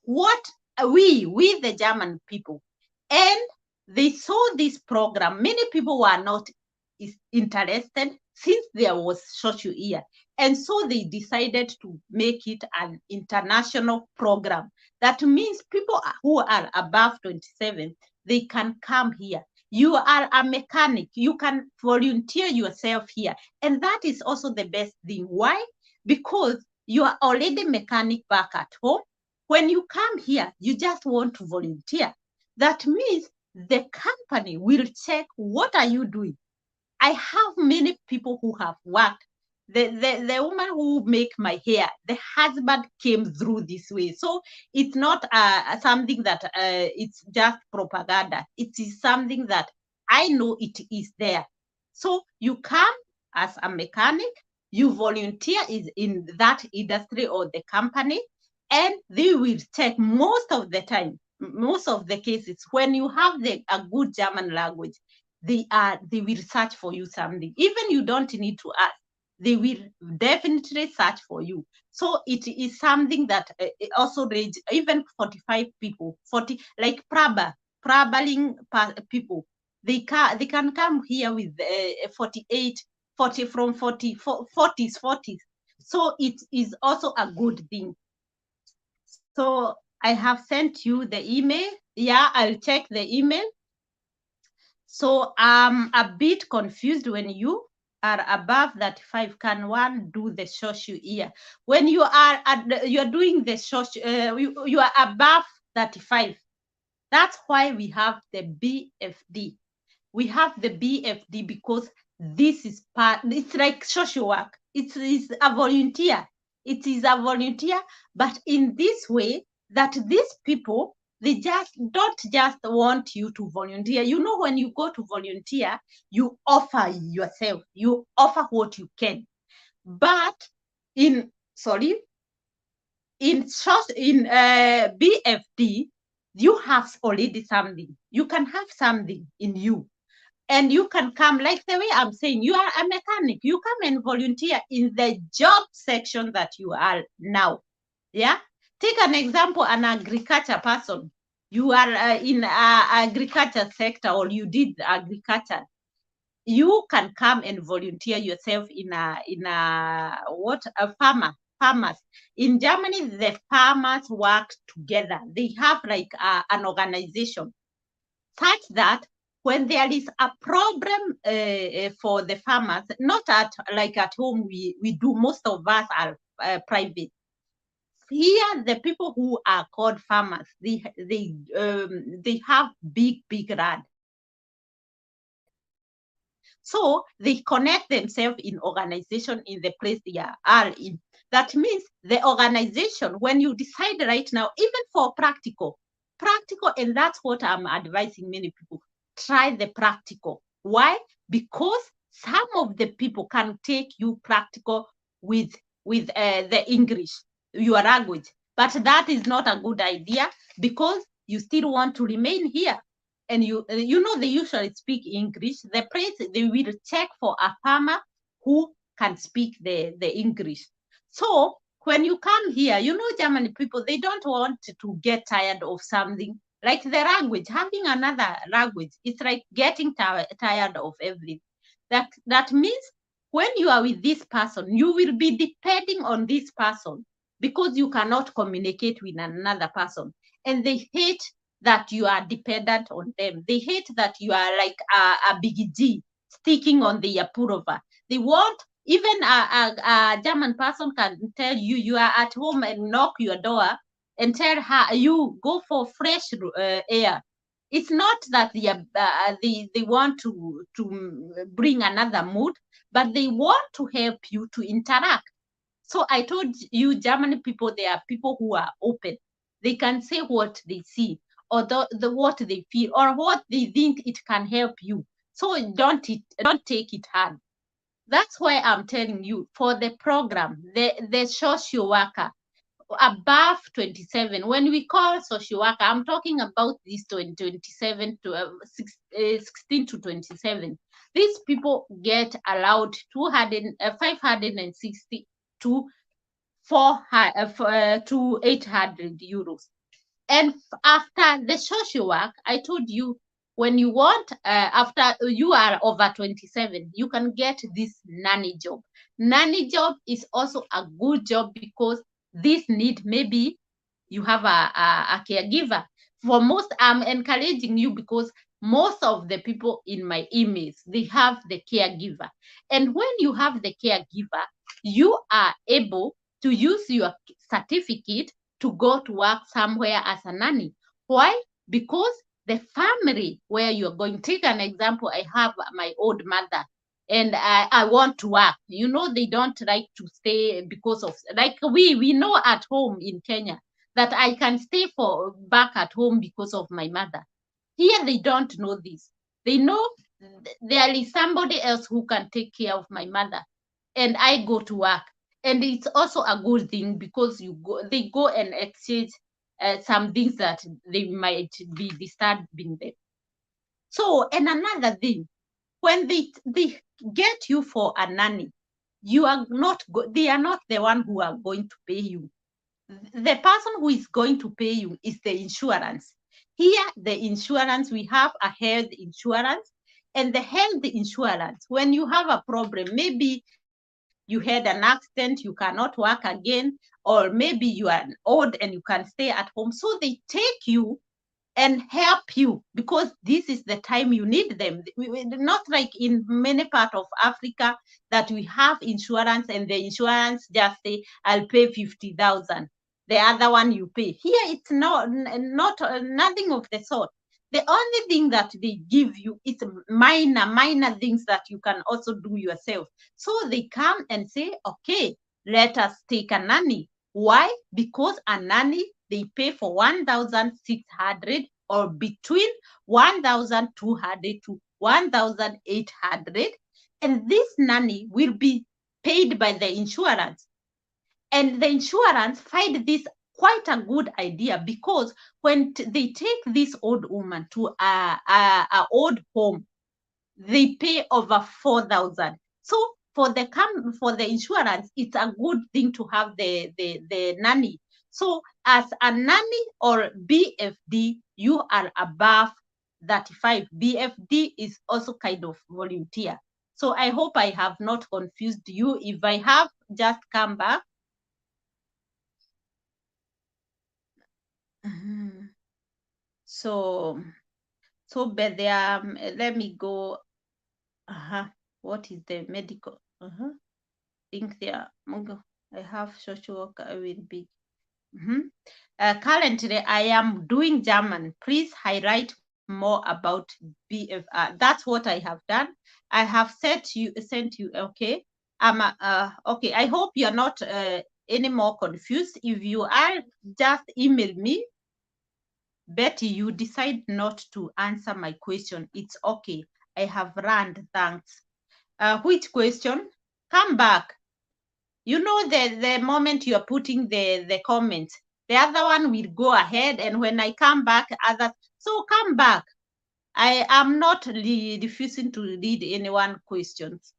what we the German people, and they saw this program. Many people were not interested since there was social year, and so they decided to make it an international program. That means people who are above 27, they can come here. You are a mechanic, you can volunteer yourself here, and that is also the best thing. Why? Because you are already mechanic back at home. When you come here, you just want to volunteer. That means the company will check, what are you doing? I have many people who have worked. The woman who make my hair, the husband came through this way. So it's not something that it's just propaganda. It is something that I know it is there. So you come as a mechanic, you volunteer is in that industry or the company, and they will check most of the time, most of the cases, when you have a good German language, they will search for you something. Even you don't need to ask, they will definitely search for you. So it is something that also range even 45 people, 40, like traveling people. They can come here with 48, 40 from 40, 40s, 40s. So it is also a good thing. So I have sent you the email. Yeah, I'll check the email. So I'm a bit confused. When you are above 35, can one do the social year? When you are you're doing the social, you are above 35. That's why we have the BFD. We have the BFD because this is part, it's like social work. It is a volunteer. It is a volunteer, but in this way that these people, they just don't just want you to volunteer. You know, when you go to volunteer, you offer yourself, you offer what you can. But in, sorry, in BFD, you have already something. You can have something in you. And you can come, like the way I'm saying, you are a mechanic. You come and volunteer in the job section that you are now. Yeah. Take an example, an agriculture person. You are in agriculture sector, or you did agriculture. You can come and volunteer yourself in a farmers. In Germany, the farmers work together. They have like an organization such that when there is a problem for the farmers, not like at home, we do, most of us are private. Here, the people who are called farmers, they have big land. So they connect themselves in organization in the place they are in. That means the organization, when you decide right now, even for practical, and that's what I'm advising many people, try the practical. Why? Because some of the people can take you practical with the English, your language, but that is not a good idea, because you still want to remain here. And you know, they usually speak English. The place, they will check for a farmer who can speak the English. So when you come here, you know, German people, they don't want to get tired of something like the language. Having another language, it's like getting tired of everything. That means when you are with this person, you will be depending on this person, because you cannot communicate with another person. And they hate that you are dependent on them. They hate that you are like a big G sticking on the pullover. They want, even a German person can tell you, you are at home and knock your door and tell her, you go for fresh air. It's not that they want to bring another mood, but they want to help you to interact. So I told you, German people, they are people who are open. They can say what they see, or what they feel, or what they think it can help you. So don't take it hard. That's why I'm telling you, for the program, the social worker above 27, when we call social worker, I'm talking about this 27 to 16 to 27. These people get allowed 560 to 800 euros. And after the social work, I told you, when you want, after you are over 27, you can get this nanny job. Nanny job is also a good job because this need, maybe you have a caregiver. For most, I'm encouraging you because most of the people in my emails, they have the caregiver. And when you have the caregiver, you are able to use your certificate to go to work somewhere as a nanny. Why? Because the family where you're going, take an example, I have my old mother and I want to work. You know, they don't like to stay because of, like we know at home in Kenya that I can stay for back at home because of my mother. Here they don't know this. They know there is somebody else who can take care of my mother, and I go to work. And it's also a good thing because they go and exchange some things that they might be disturbing them. So, and another thing, when they get you for a nanny, you are not they are not the one who are going to pay you. The person who is going to pay you is the insurance. Here, the insurance, we have a health insurance, and the health insurance, when you have a problem, maybe you had an accident, you cannot work again, or maybe you are old and you can stay at home. So they take you and help you because this is the time you need them. Not like in many parts of Africa that we have insurance and the insurance just say, I'll pay 50,000. The other one you pay. Here it's not nothing of the sort. The only thing that they give you is minor things that you can also do yourself. So they come and say, okay, let us take a nanny. Why? Because a nanny, they pay for 1,600 or between 1,200 to 1,800. And this nanny will be paid by the insurance. And the insurance find this quite a good idea because when they take this old woman to a old home, they pay over 4,000. So for the insurance, it's a good thing to have the nanny. So as a nanny or BFD, you are above 35. BFD is also kind of volunteer. So I hope I have not confused you. If I have, just come back. So but there, let me go. What is the medical? Think there. I have social work. I will be. Currently, I am doing German. Please highlight more about BFR. That's what I have done. I have sent you. Okay. Okay. I hope you're not any more confused. If you are, just email me. Betty, you decide not to answer my question. It's okay. I have learned. Thanks. Which question? Come back. You know the moment you are putting the comments, the other one will go ahead, and when I come back, other. So come back. I am not refusing to read anyone questions.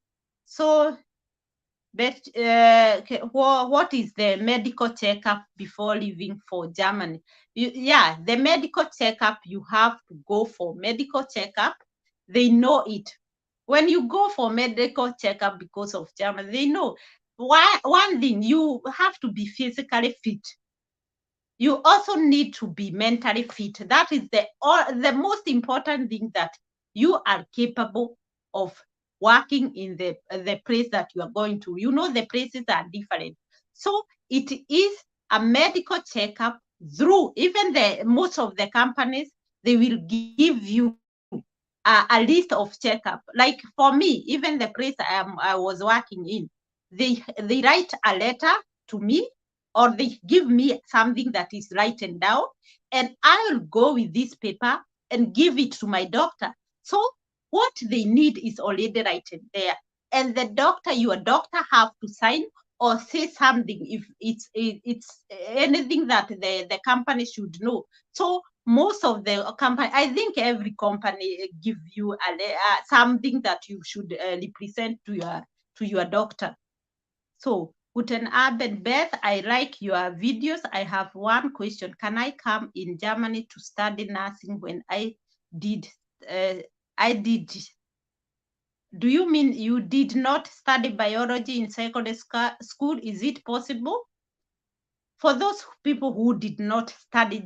So, but what is the medical checkup before leaving for Germany? The medical checkup, you have to go for medical checkup. They know it. When you go for medical checkup because of Germany, they know. One thing, you have to be physically fit. You also need to be mentally fit. That is the most important thing, that you are capable of working in the place that you are going to. You know, the places are different. So it is a medical checkup through, even most of the companies, they will give you a list of checkup. Like for me, even the place I was working in, they write a letter to me, or they give me something that is written down, and I'll go with this paper and give it to my doctor. So what they need is already written there, and your doctor have to sign or say something if it's anything that the company should know. So most of the company, I think every company give you something that you should represent to your doctor. So Guten Abend, Beth. I like your videos. I have one question. Can I come in Germany to study nursing when I did? Do you mean you did not study biology in secondary school? Is it possible? For those people who did not study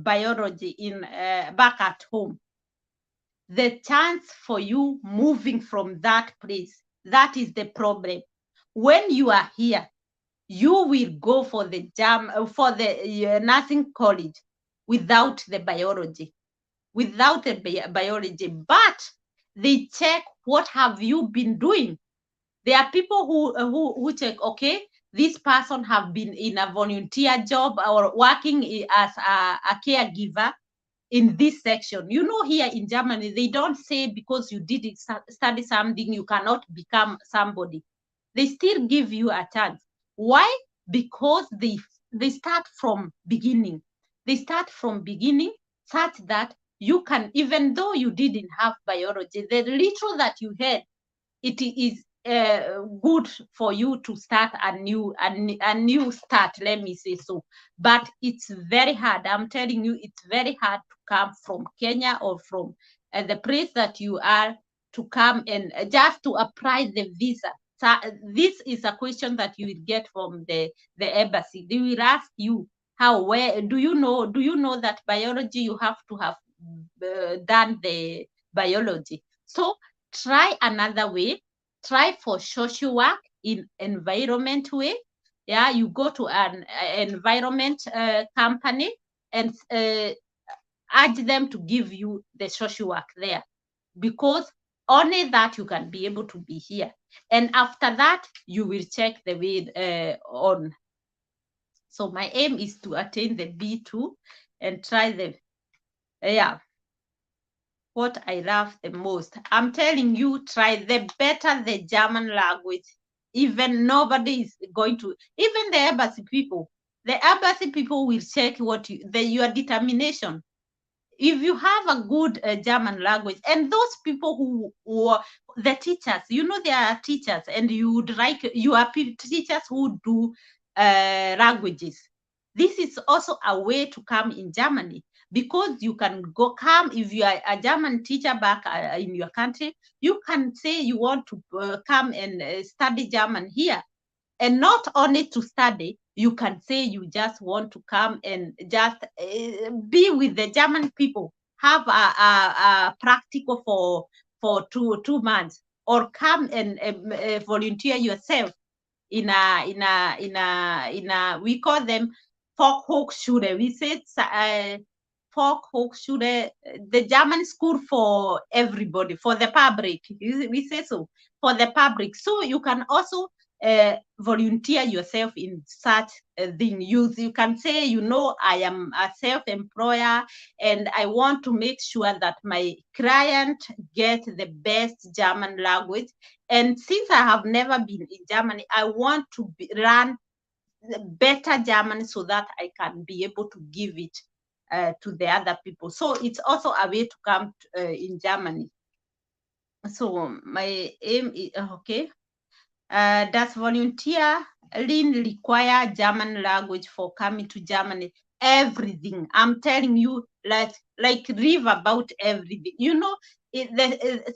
biology in back at home, the chance for you moving from that place, that is the problem. When you are here, you will go for the nursing college without the biology, but they check what have you been doing. There are people who check, okay, this person have been in a volunteer job or working as a caregiver in this section. You know, here in Germany, they don't say because you did study something, you cannot become somebody. They still give you a chance. Why? Because they start from beginning. They start from beginning such that you can, even though you didn't have biology, the little that you had, it is good for you to start a new start, let me say so. But it's very hard. I'm telling you, it's very hard to come from Kenya or from the place that you are to come and just to apply the visa. So this is a question that you will get from the embassy. They will ask you, where do you know that biology you have to have done the biology. So try another way. Try for social work in environment way. Yeah, you go to an environment company and urge them to give you the social work there, because only that you can be able to be here. And after that, you will check the way on. So my aim is to attain the B2 and try the, what I love the most. I'm telling you, try the better the German language. Even nobody is going to, even the embassy people. The embassy people will check your determination. If you have a good German language, and those people who are the teachers, you know, there are teachers, and you are teachers who do languages. This is also a way to come in Germany, because you can come if you are a German teacher back in your country. You can say you want to come and study German here. And not only to study, you can say you just want to come and just be with the German people, have a practical for 2 months, or come and volunteer yourself in a we call them Volkshochschule. We say Volkshochschule, the German school for everybody, for the public. We say so, for the public. So you can also volunteer yourself in such a thing. You can say, you know, I am a self-employer and I want to make sure that my client gets the best German language. And since I have never been in Germany, I want to learn better German so that I can be able to give it to the other people. So it's also a way to come in Germany. So my aim is, okay. Does volunteering require German language for coming to Germany? Everything. I'm telling you, like read about everything. You know,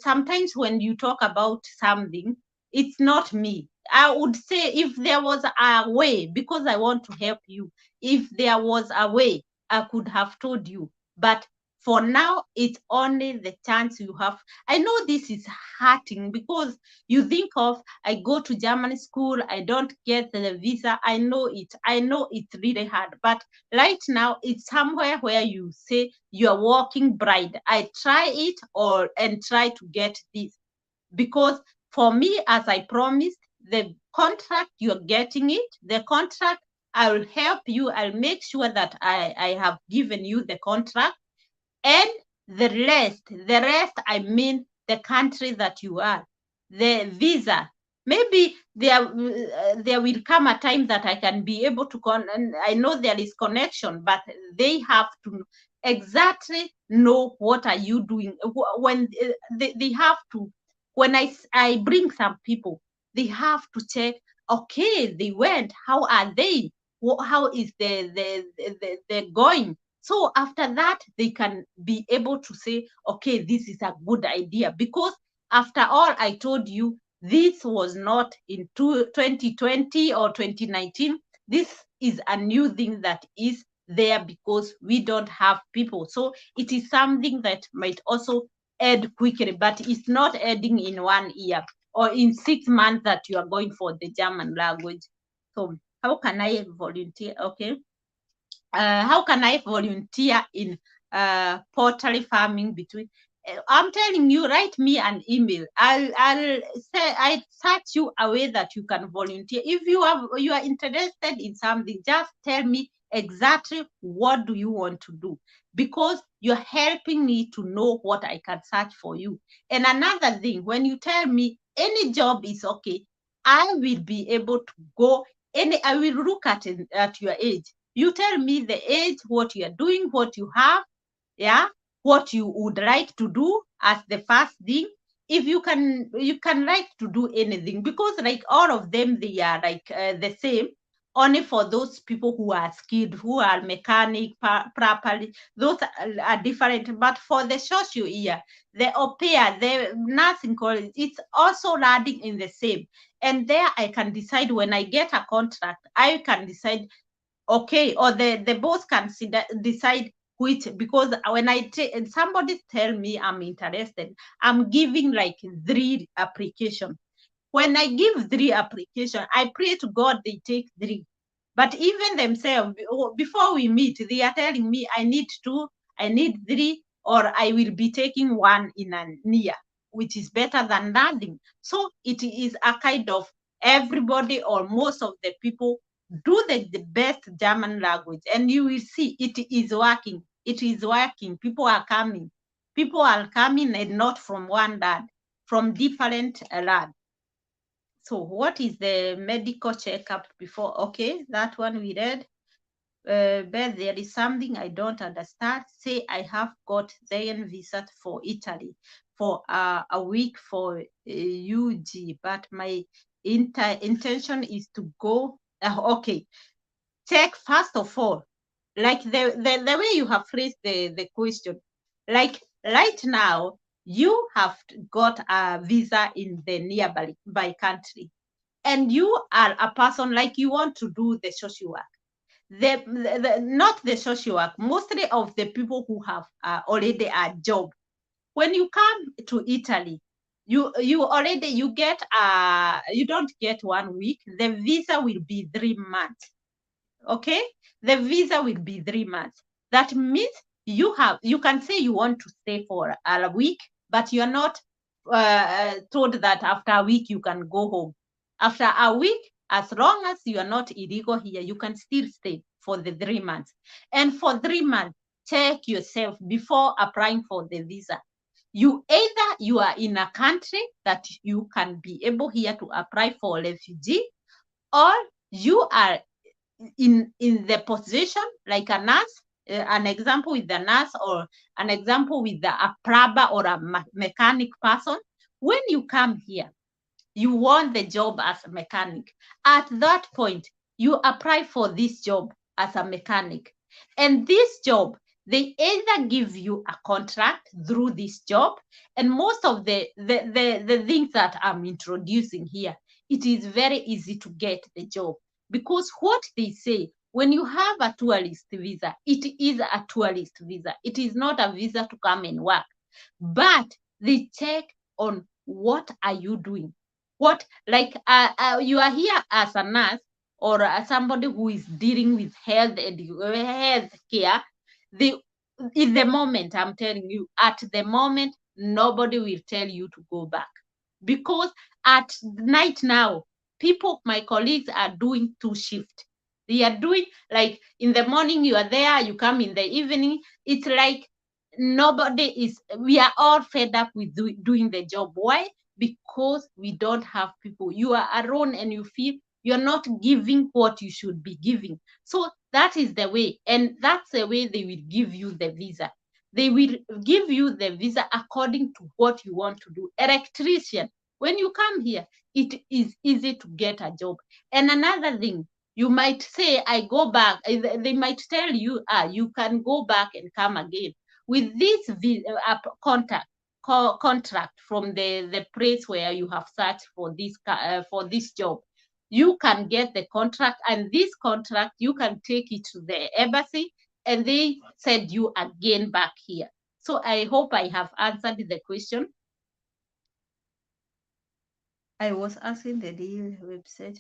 sometimes when you talk about something, it's not me. I would say if there was a way, because I want to help you, if there was a way, I could have told you. But for now, it's only the chance you have. I know this is hurting, because you think of, I go to German school, I don't get the visa. I know it's really hard. But right now, it's somewhere where you say you're walking bride. I try it and try to get this. Because for me, as I promised, the contract, you're getting it. The contract, I will help you. I'll make sure that I have given you the contract. And the rest, I mean, the country that you are, the visa. Maybe there will come a time that I can be able to and I know there is connection, but they have to exactly know what are you doing. When they have to, when I bring some people, they have to check, okay, they went. How are they? How is the going? So after that, they can be able to say, okay, this is a good idea. Because after all, I told you, this was not in 2020 or 2019. This is a new thing that is there because we don't have people. So it is something that might also end quickly, but it's not ending in 1 year or in 6 months that you are going for the German language. So how can I volunteer? Okay. How can I volunteer in poultry farming between? I'm telling you, write me an email. I search you a way that you can volunteer. If you are interested in something, just tell me exactly what do you want to do, because you're helping me to know what I can search for you. And another thing, when you tell me any job is okay, I will be able to go I will look at your age. You tell me the age, what you are doing, what you have, yeah, what you would like to do as the first thing. If you can like to do anything, because like all of them, they are like the same, only for those people who are skilled, who are mechanic properly, those are different. But for the social year, the au pair, the nursing college, it's also learning in the same. And there I can decide, when I get a contract, I can decide, okay, or the boss can decide which, because when somebody tell me I'm interested, I'm giving like 3 applications. When I give 3 applications, I pray to God they take 3. But even themselves, before we meet, they are telling me I need 2, I need 3, or I will be taking 1 in a year, which is better than nothing. So it is a kind of everybody or most of the people do the best German language, and you will see it is working. It is working. People are coming. People are coming, and not from one dad, from different land. So what is the medical checkup before? Okay, that one we read. But there is something I don't understand. Say I have got Zion visa for Italy for a week for UG, but my intention is to go. Okay, check first of all, like the way you have phrased the question, like right now you have got a visa in the nearby country, and you are a person like you want to do the social work. Not the social work, mostly of the people who have already a job. When you come to Italy, you already you don't get 1 week. The visa will be 3 months. Okay, the visa will be 3 months. That means you can say you want to stay for a week, but you're not told that after a week you can go home. After a week, as long as you are not illegal here, you can still stay for the 3 months. And for 3 months, check yourself before applying for the visa. Either you are in a country that you can be able here to apply for refugee, or you are in the position like a nurse, an example with the nurse, or an example with a plumber or a mechanic person. When you come here, you want the job as a mechanic. At that point, you apply for this job as a mechanic. And this job, they either give you a contract through this job, and most of the things that I'm introducing here, it is very easy to get the job, because what they say, when you have a tourist visa, it is a tourist visa. It is not a visa to come and work. But they check on what are you doing. What, like you are here as a nurse, or somebody who is dealing with health and health care. They, in the moment, I'm telling you, at the moment, nobody will tell you to go back, because at night now, my colleagues are doing 2 shifts. They are doing, like, in the morning you are there, you come in the evening. It's like we are all fed up with doing the job. Why? Because we don't have people. You are alone and you feel you're not giving what you should be giving. So that is the way, and that's the way they will give you the visa. They will give you the visa according to what you want to do. Electrician, When you come here, it is easy to get a job. And another thing, you might say, I go back. They might tell you, you can go back and come again. With this contract from the place where you have searched for this job, you can get the contract, and this contract you can take it to the embassy, and they send you again back here. So I hope I have answered the question. I was asking the real website.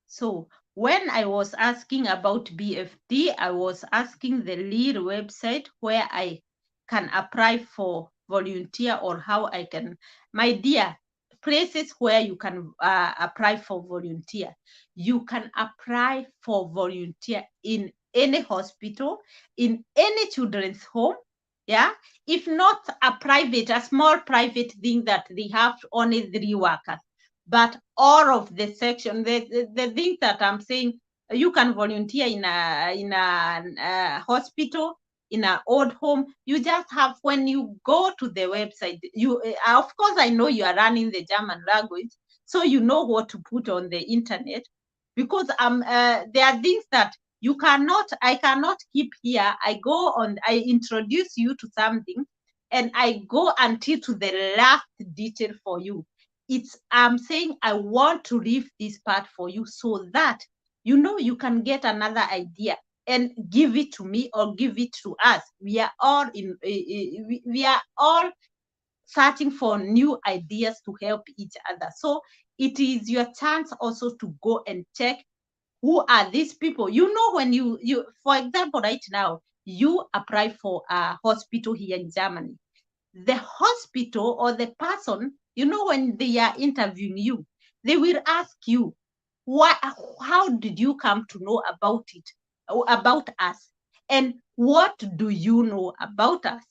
So when I was asking about BFD, I was asking the lead website where I can apply for volunteer, or how I can, my dear, places where you can apply for volunteer. You can apply for volunteer in any hospital, in any children's home. Yeah, if not a small private thing that they have only 3 workers, but all of the section, the things that I'm saying, you can volunteer in a hospital, in an old home. You just have, when you go to the website, you of course, I know you are learning the German language, so you know what to put on the internet, because there are things that I cannot keep here. I introduce you to something, and I go until to the last detail for you. I'm saying I want to leave this part for you, so that you can get another idea and give it to me, or give it to us. We are all searching for new ideas to help each other. So it is your chance also to go and check, who are these people. When you for example, right now you apply for a hospital here in Germany, the hospital or the person, when they are interviewing you, they will ask you, how did you come to know about us, and what do you know about us?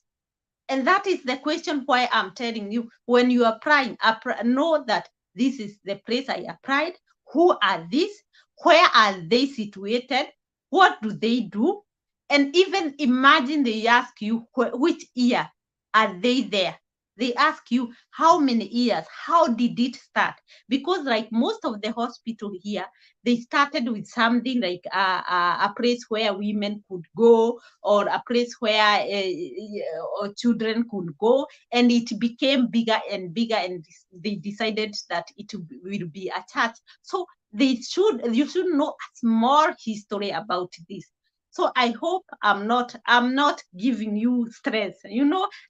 And that is the question why I'm telling you, when you are applying, know that this is the place I applied. Who are these? Where are they situated? What do they do? And even imagine they ask you, which year are they there? They ask you, how many years? How did it start? Because like most of the hospital here, they started with something like a place where women could go, or a place where children could go, and it became bigger and bigger, and they decided that it will be a church. So you should know a small history about this. So I hope I'm not giving you stress.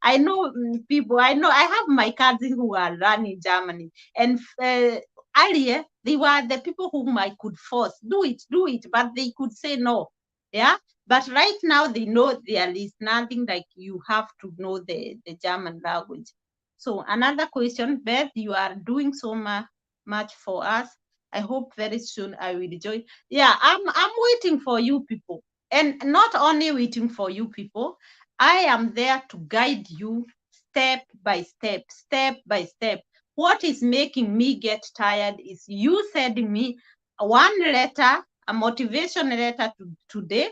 I know people. I have my cousins who are running Germany, and earlier they were the people whom I could force do it, but they could say no. Yeah, but right now they know there is nothing like you have to know the German language. So another question, Beth, you are doing so much for us. I hope very soon I will join. Yeah, I'm waiting for you people. And not only waiting for you people, I am there to guide you step by step, step by step. What is making me get tired is you sending me one letter, a motivation letter today,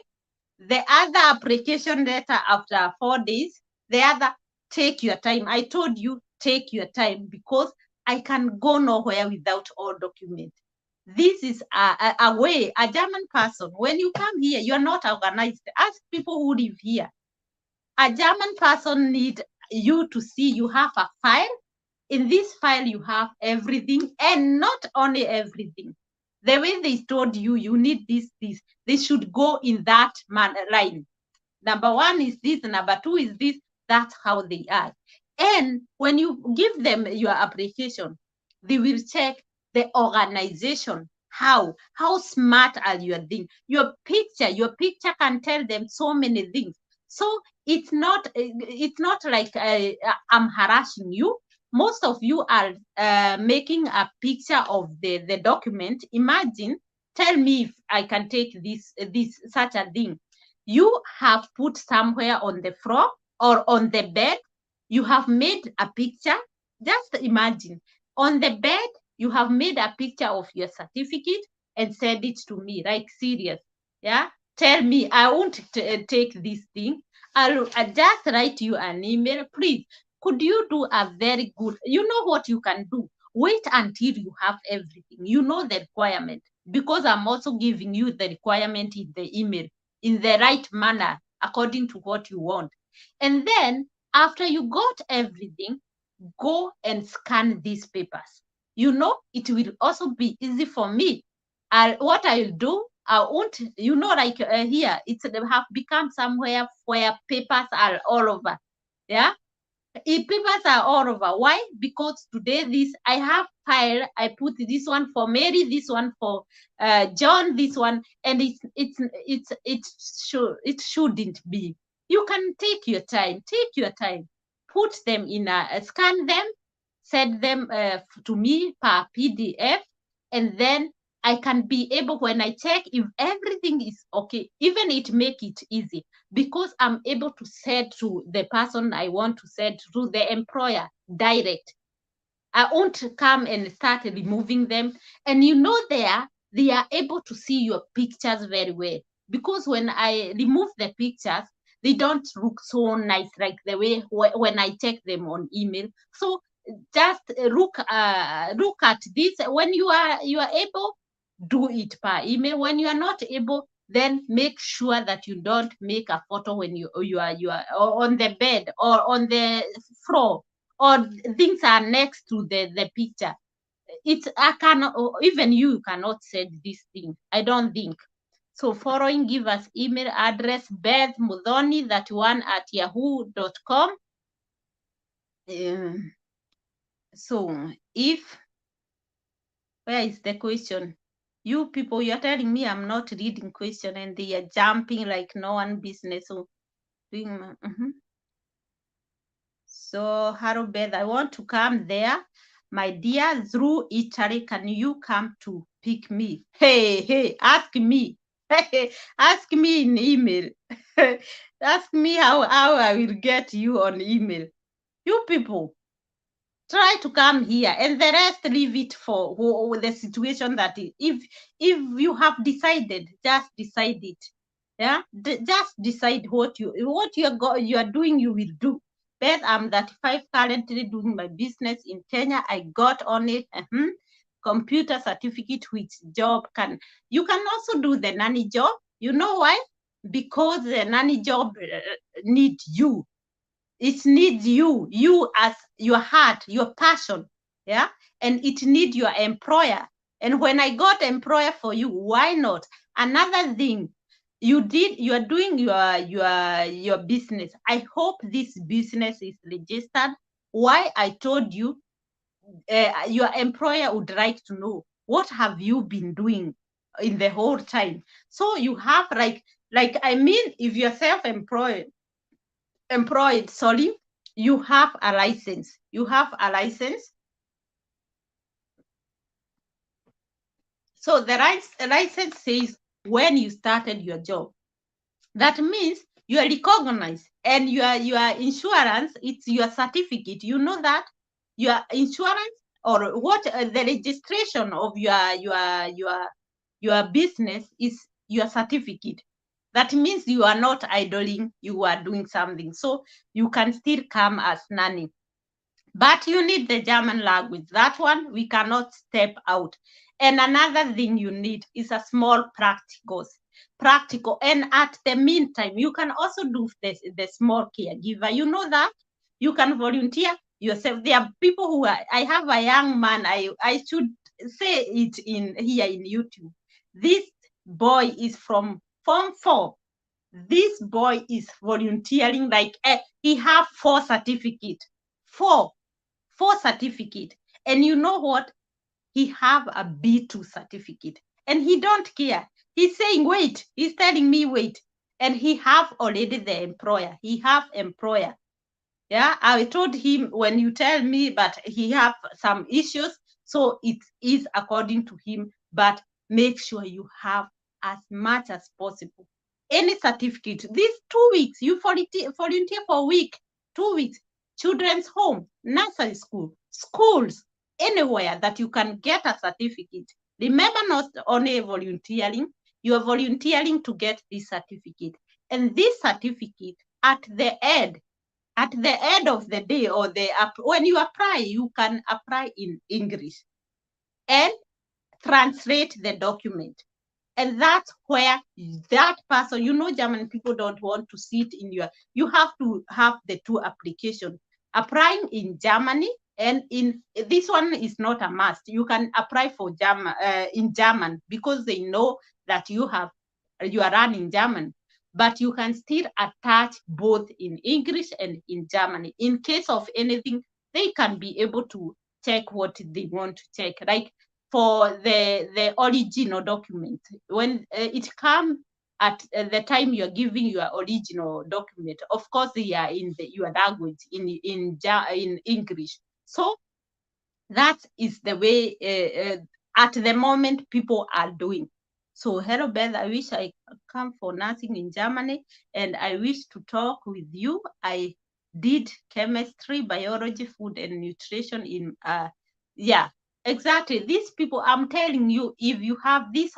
the other application letter after 4 days, the other, take your time. I told you, take your time, because I can go nowhere without all documents. This is a way, a German person, when you come here, you're not organized. Ask people who live here. A German person need you to see you have a file. In this file, you have everything, and not only everything. The way they told you, you need this. They should go in that line. Number 1 is this, number 2 is this. That's how they are. And when you give them your application, they will check the organization. How smart are you thing? Your picture can tell them so many things. So it's not like I'm harassing you. Most of you are making a picture of the document. Imagine, tell me if I can take this such a thing. You have put somewhere on the floor or on the bed. You have made a picture. Just imagine, on the bed, you have made a picture of your certificate and send it to me, like serious. Yeah, tell me, I won't take this thing. I'll just write you an email. Please, could you do a very good, you know what you can do? Wait until you have everything. You know the requirement, because I'm also giving you the requirement in the email in the right manner according to what you want. And then after you got everything, go and scan these papers. You know, it will also be easy for me. What I'll do, I won't, you know, like here, it's have become somewhere where papers are all over. Yeah, papers are all over. Why? Because today this I have file. I put this one for Mary, this one for John, this one, and it shouldn't be. You can take your time. Take your time. Put them in scan them, send them to me per PDF, and then I can be able, when I check if everything is okay, even it make it easy, because I'm able to send to the person I want to send to the employer direct. I won't come and start removing them. And you know, they are able to see your pictures very well. Because when I remove the pictures, they don't look so nice like the way when I check them on email. So just look at this. When you are able, do it per email. When you are not able, then make sure that you don't make a photo when you are on the bed or on the floor, or things are next to the picture. I cannot, even you cannot send this thing, I don't think. So following, give us email address bethmudhoni31@yahoo.com. So if, where is the question? You people, you're telling me I'm not reading question and they are jumping like no one business. So doing So hello Beth, I want to come there. My dear, through Italy, can you come to pick me? Hey, ask me. Ask me in email. Ask me how I will get you on email. You people, try to come here, and the rest leave it for the situation that if you have decided, just decide it. Yeah, just decide what you are doing, you will do. Beth, I'm 35, currently doing my business in Kenya. I got on it. Computer certificate, which job you can also do the nanny job. You know why? Because the nanny job needs you. It needs you as your heart, your passion, yeah, and it needs your employer. And when I got employer for you, why not? Another thing, you are doing your business. I hope this business is registered. Why? I told you, your employer would like to know what have you been doing in the whole time. So you have I mean, if you're self-employed, sorry, you have a license. So the license says when you started your job. That means you are recognized, and your insurance, it's your certificate. You know that your insurance, or what the registration of your business is your certificate. That means you are not idling, you are doing something. So you can still come as nanny. But you need the German language. That one, we cannot step out. And another thing you need is a small practical. And at the meantime, you can also do the small caregiver. You know that? You can volunteer yourself. There are people who are, I have a young man, I should say it here in YouTube. This boy is from Form 4. This boy is volunteering, he have 4 certificates. 4 certificate. And you know what? He have a B2 certificate. And he don't care. He's saying, wait. He's telling me, wait. And he have already the employer. He have employer. Yeah, I told him, when you tell me, but he have some issues. So it is according to him. But make sure you have as much as possible. Any certificate. These 2 weeks, you volunteer for a week. 2 weeks. Children's home, nursery school, schools, anywhere that you can get a certificate. Remember, not only volunteering, you are volunteering to get this certificate. And this certificate, at the end, At the end of the day, or when you apply, you can apply in English and translate the document. And that's where that person, German people don't want to sit in you have to have the two applications. Applying in Germany, and in this one is not a must. You can apply for German in German, because they know that you are running German, but you can still attach both in English and in Germany. In case of anything, they can be able to check what they want to check. Like for the original document, when it comes at the time you're giving your original document, of course they are in your language, in English. So that is the way at the moment people are doing. So hello Beth, I wish I come for nursing in Germany, and I wish to talk with you. I did chemistry, biology, food and nutrition in yeah, exactly. These people, I'm telling you, if you have this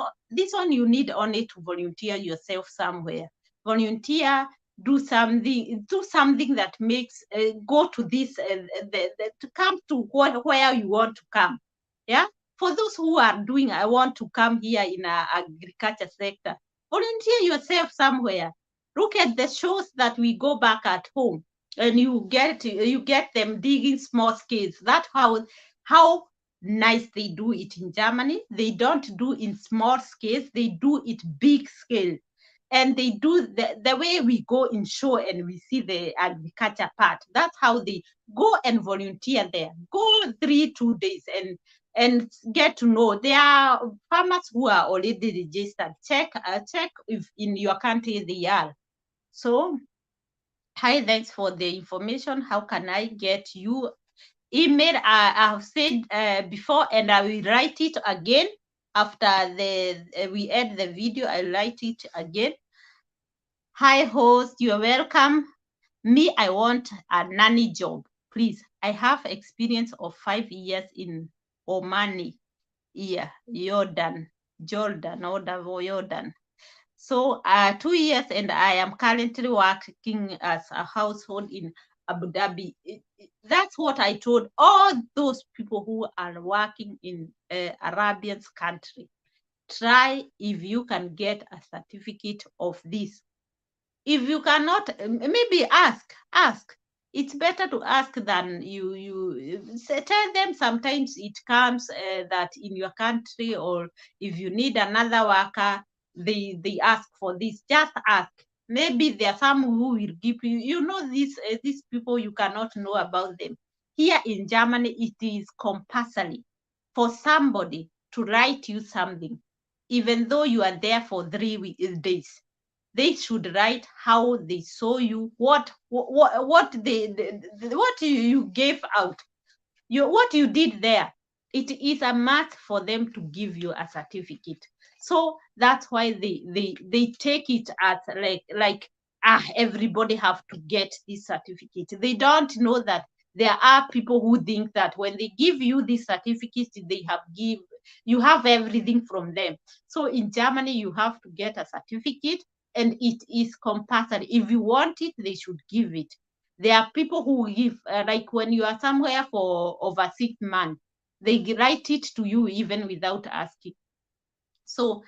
one, you need only to volunteer yourself somewhere. Volunteer, do something that makes go to this to come to where you want to come. Yeah, for those who are doing, I want to come here in a agriculture sector, volunteer yourself somewhere. Look at the shows that we go back at home, and you get them digging small scales. That's how nice they do it in Germany. They don't do in small scales, they do it big scale. And they do the way we go in show and we see the agriculture part. That's how they go and volunteer there. Go 2 days and get to know. There are farmers who are already registered. Check if in your country they are. So, hi, thanks for the information. How can I get you? Email, I have said before, and I will write it again after we end the video. I'll write it again. Hi, host, you're welcome. Me, I want a nanny job, please. I have experience of 5 years in Omani, Jordan. So 2 years, and I am currently working as a household in Abu Dhabi. That's what I told all those people who are working in Arabian country. Try if you can get a certificate of this. If you cannot, maybe ask. It's better to ask than you tell them. Sometimes it comes that in your country, or if you need another worker, they ask for this. Just ask. Maybe there are some who will give you, these people, you cannot know about them. Here in Germany, it is compulsory for somebody to write you something, even though you are there for 3 days. They should write how they saw you, what you gave out, what you did there. It is a must for them to give you a certificate. So that's why they take it as like everybody have to get this certificate. They don't know that there are people who think that when they give you this certificate, you have everything from them. So in Germany, you have to get a certificate, and it is compulsory. If you want it, they should give it. There are people who give, like when you are somewhere for over 6 months, they write it to you even without asking. So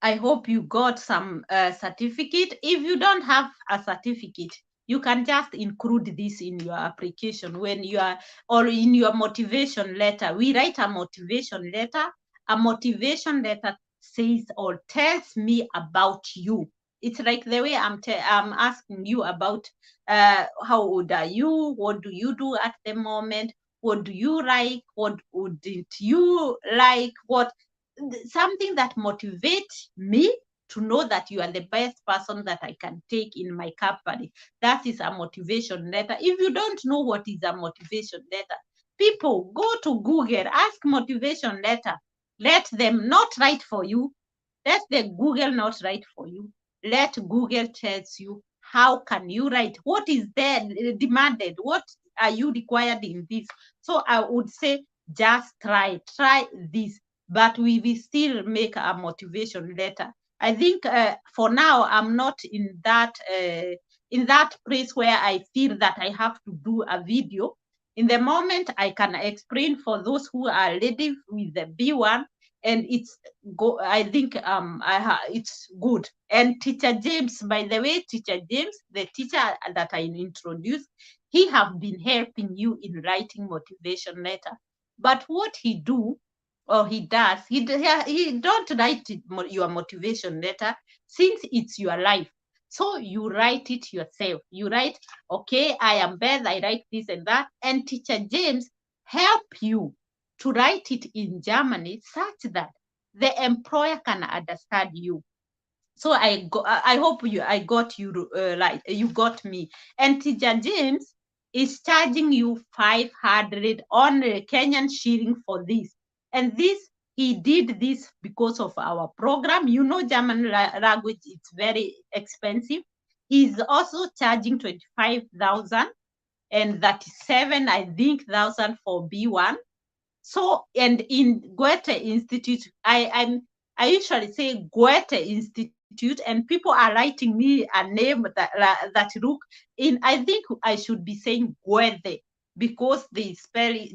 I hope you got some certificate. If you don't have a certificate, you can just include this in your application when you are, or in your motivation letter. We write a motivation letter. A motivation letter says or tells me about you. It's like the way I'm asking you about how old are you? What do you do at the moment? What do you like? What wouldn't you like? Something that motivates me to know that you are the best person that I can take in my company. That is a motivation letter. If you don't know what is a motivation letter, people, go to Google, ask motivation letter. Let them not write for you. Let the Google not write for you. Let Google tells you how can you write. What is there demanded? What are you required in this? So I would say just try this, but we will still make a motivation letter. I think for now, I'm not in that in that place where I feel that I have to do a video. In the moment, I can explain for those who are ready with the B1, and I think it's good. And Teacher James, by the way, Teacher James, the teacher that I introduced, he have been helping you in writing motivation letter. But what he do, or he does, he don't write your motivation letter, since it's your life. So you write it yourself. You write, okay, I am Beth, I write this and that. And Teacher James help you to write it in Germany such that the employer can understand you. So I hope I got you right. You got me. And Teacher James is charging you 500 on Kenyan shilling for this. And this, he did this because of our program. You know, German language, it's very expensive. He's also charging 25,000 and 37, I think, thousand for B1. So, and in Goethe Institute, I usually say Goethe Institute, and people are writing me a name that look in. I think I should be saying Goethe, because they spell it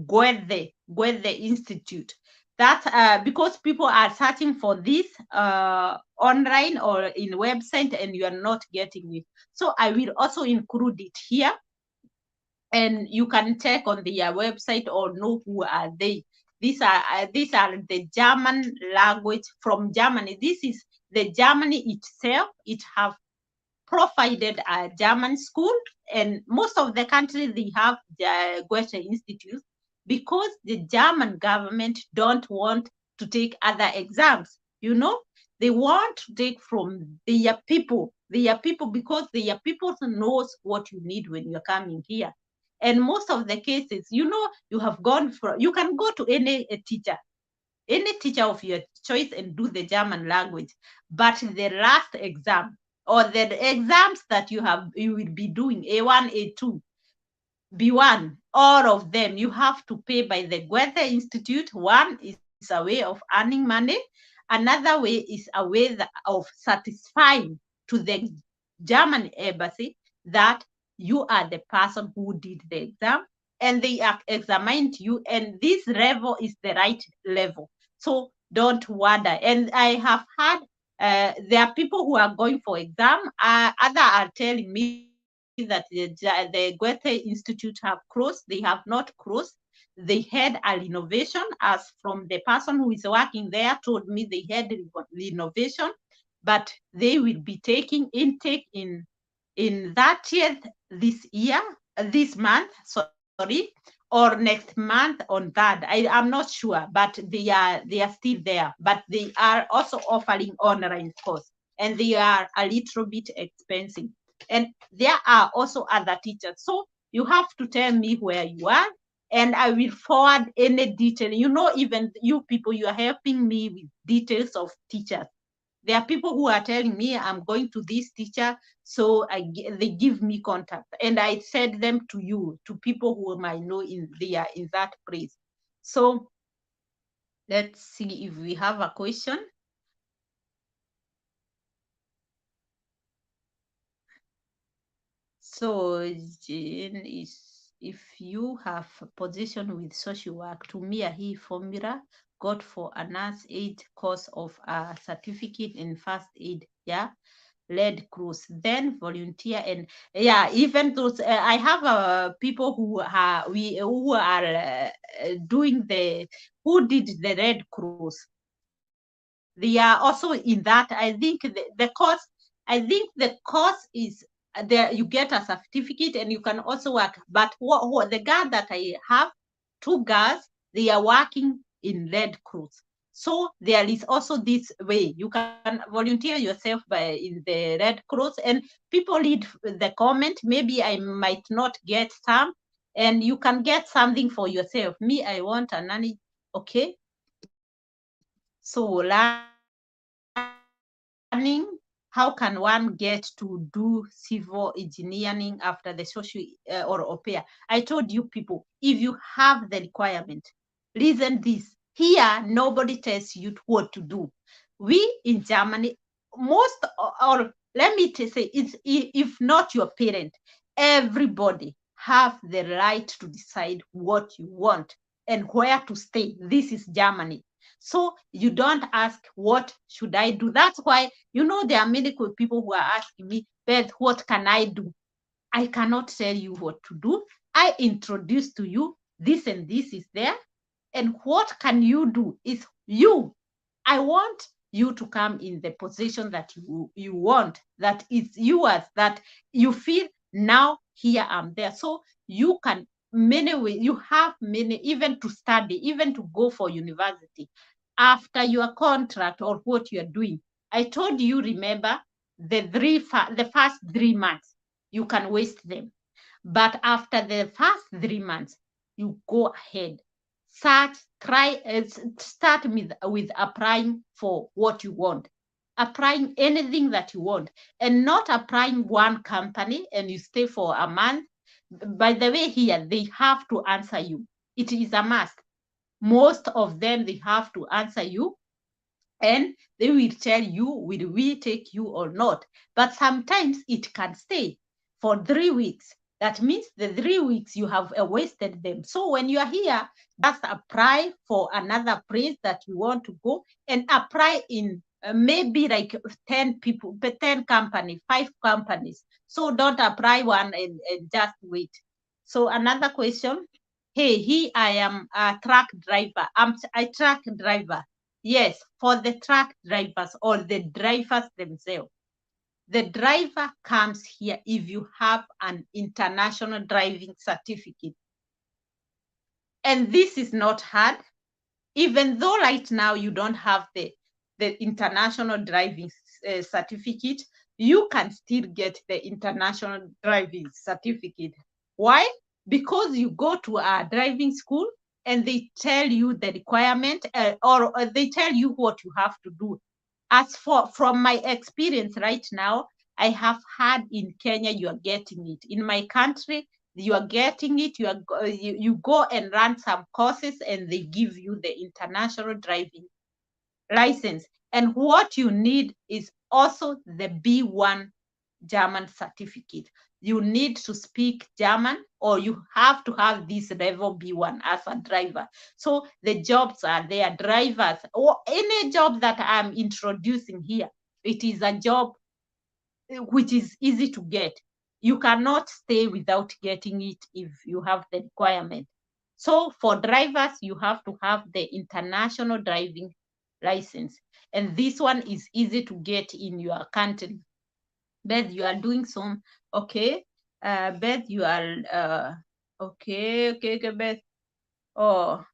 Goethe, Goethe Institute. That because people are searching for this online or in website, and you are not getting it. So I will also include it here, and you can check on their website or know who are they. These are the German language from Germany. This is the Germany itself. It have provided a German school, and most of the countries they have the Goethe Institute, because the German government don't want to take other exams. You know, they want to take from their people, because their people knows what you need when you're coming here. And most of the cases, you know, you can go to any teacher of your choice and do the German language. But the last exam, or the exams that you will be doing, A1, A2, B1, all of them, you have to pay by the Goethe Institute. One is a way of earning money. Another way is a way of satisfying to the German embassy that you are the person who did the exam, and they have examined you, and this level is the right level. So don't wonder. And I have had there are people who are going for exam. Other are telling me that the Goethe Institute have closed. They have not closed. They had a renovation, as from the person who is working there told me they had renovation, but they will be taking intake in 30th this month, sorry, or next month on that. I'm not sure, but they are still there. But they are also offering online course, and they are a little bit expensive. And there are also other teachers. So you have to tell me where you are, and I will forward any detail. You know, even you people, you are helping me with details of teachers. There are people who are telling me I'm going to this teacher, so they give me contact, and I send them to you, to people who might know in that place. So let's see if we have a question. So Jane is, if you have a position with social work, tumia hii formula, got for a nurse aid course of a certificate in first aid, yeah, Red Cross, then volunteer. And yeah, even those I have people who are doing who did the Red Cross. They are also in that. I think the course is there. You get a certificate and you can also work. But the girl that I have, two girls, they are working in Red Cross. So there is also this way you can volunteer yourself in the Red Cross, and people read the comment. Maybe I might not get some, and you can get something for yourself. Me, I want a nanny. Okay. So learning, how can one get to do civil engineering after the social or au pair? I told you people, if you have the requirement, listen this. Here, nobody tells you what to do. we in Germany, most, or let me say, it's, if not your parent, everybody have the right to decide what you want and where to stay. This is Germany. So you don't ask, what should I do? That's why, there are many people who are asking me, Beth, what can I do? I cannot tell you what to do. I introduce to you this and this is there. And what can you do is you. I want you to come in the position that you want, that it's yours, that you feel now here I'm there. So you can many ways, you have many, even to study, even to go for university after your contract or what you're doing. I told you, remember, the first 3 months, you can waste them. But after the first 3 months, you go ahead, start with applying for what you want, applying anything that you want, and not applying one company and you stay for a month. By the way, here they have to answer you. It is a must. Most of them, they have to answer you, and they will tell you, will we take you or not? But sometimes it can stay for 3 weeks. That means the 3 weeks you have wasted them. So when you are here, just apply for another place that you want to go, and apply in maybe like 10 people, 10 companies, 5 companies. So don't apply one and just wait. So another question. Hey, I am a truck driver. I'm a truck driver. Yes, for the truck drivers or the drivers themselves. The driver comes here if you have an international driving certificate. And this is not hard. Even though right now you don't have the international driving certificate, you can still get the international driving certificate. Why? Because you go to a driving school and they tell you the requirement, or they tell you what you have to do. As from my experience right now, I have had in Kenya, you are getting it. In my country, you are getting it. You go and run some courses and they give you the international driving license. And what you need is also the B1 German certificate. You need to speak German, or you have to have this level B1 as a driver. So the jobs are there, drivers, or any job that I'm introducing here. It is a job which is easy to get. You cannot stay without getting it if you have the requirement. So for drivers, you have to have the international driving license. And this one is easy to get in your country. Beth, you are doing some, okay. Beth, you are, okay, Beth. Oh.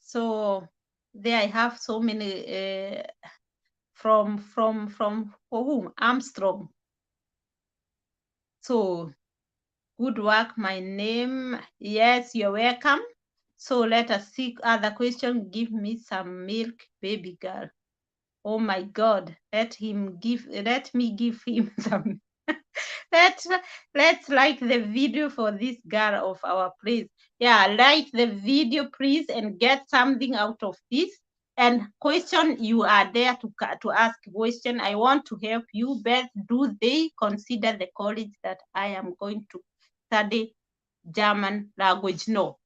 So there I have so many, from for whom? Armstrong. So good work, my name. Yes, you're welcome. So let us see other question. Give me some milk, baby girl. Oh my God, let me give him some. let's like the video for this girl of our place. Yeah, like the video, please, and get something out of this. And question, you are there to ask question. I want to help you. Beth, do they consider the college that I am going to study German language? No,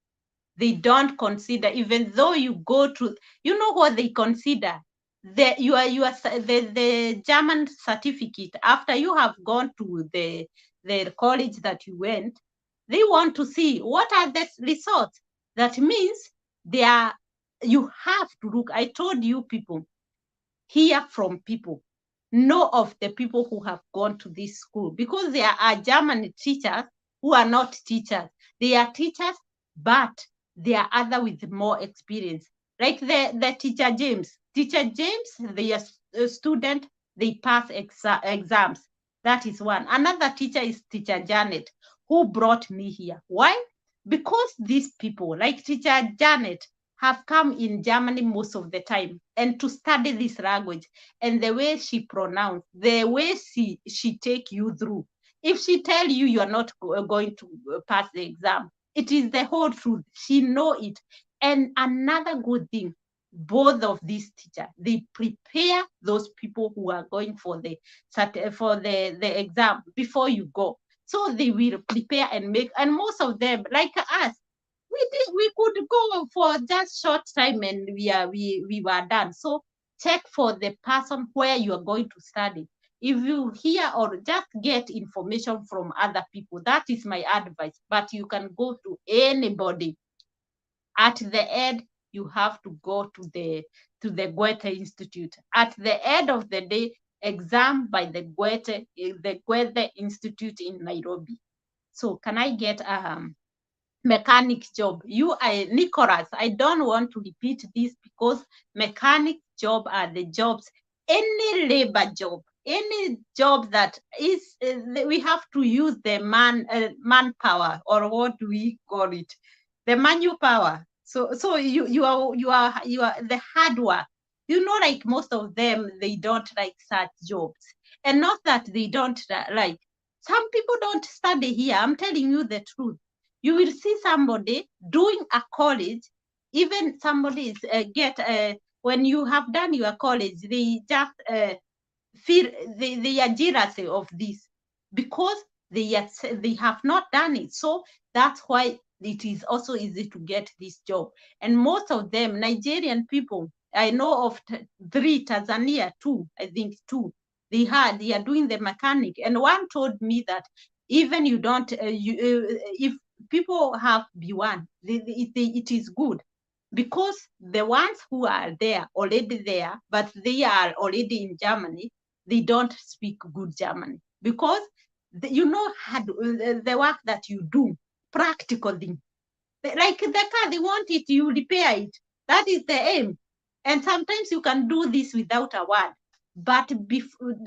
they don't consider, even though you go to, you know what they consider? The German certificate, after you have gone to the college that you went, they want to see what are the results. That means you have to look. I told you, people, hear from people, know of the people who have gone to this school, because there are German teachers who are not teachers. They are teachers, but they are other with more experience. Like the teacher James. Teacher James, they are student, they pass exams. That is one. Another teacher is teacher Janet, who brought me here. Why? Because these people, like teacher Janet, have come in Germany most of the time and to study this language, and the way she pronounce, the way she take you through. If she tell you are not going to pass the exam, It is the whole truth. She know it. And another good thing, both of these teachers, they prepare those people who are going for the exam before you go. So they will prepare and make, and most of them, like us, we could go for just short time and we were done. So check for the person where you are going to study. If you hear or just get information from other people, that is my advice. But you can go to anybody. At the end, you have to go to the Goethe Institute. At the end of the day, exam by the Goethe Institute in Nairobi. So can I get mechanic job? Nicholas, I don't want to repeat this because mechanic job are the jobs, any labor job, any job that is, we have to use the manpower, or what do we call it? The manual power. So you are the hard work. You know, like most of them, they don't like such jobs. And not that they don't like. Some people don't study here. I'm telling you the truth. You will see somebody doing a college, even somebody is when you have done your college, they just feel they are jealous of this because they have not done it. So that's why it is also easy to get this job. And most of them, Nigerian people, I know of 3, Tanzania 2, I think 2, they are doing the mechanic. And one told me that even you don't, if people have B1, it is good, because the ones who are there already there, but they are already in Germany, they don't speak good German, because you know the work that you do practically. Like the car, they want it, you repair it. That is the aim. And sometimes you can do this without a word, but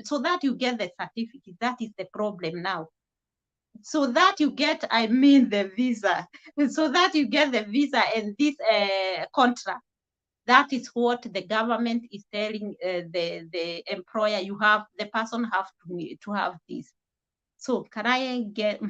so that you get the certificate, that is the problem now. So that you get, the visa, so that you get the visa and this contract. That is what the government is telling the employer. The person have to have this. So can I get,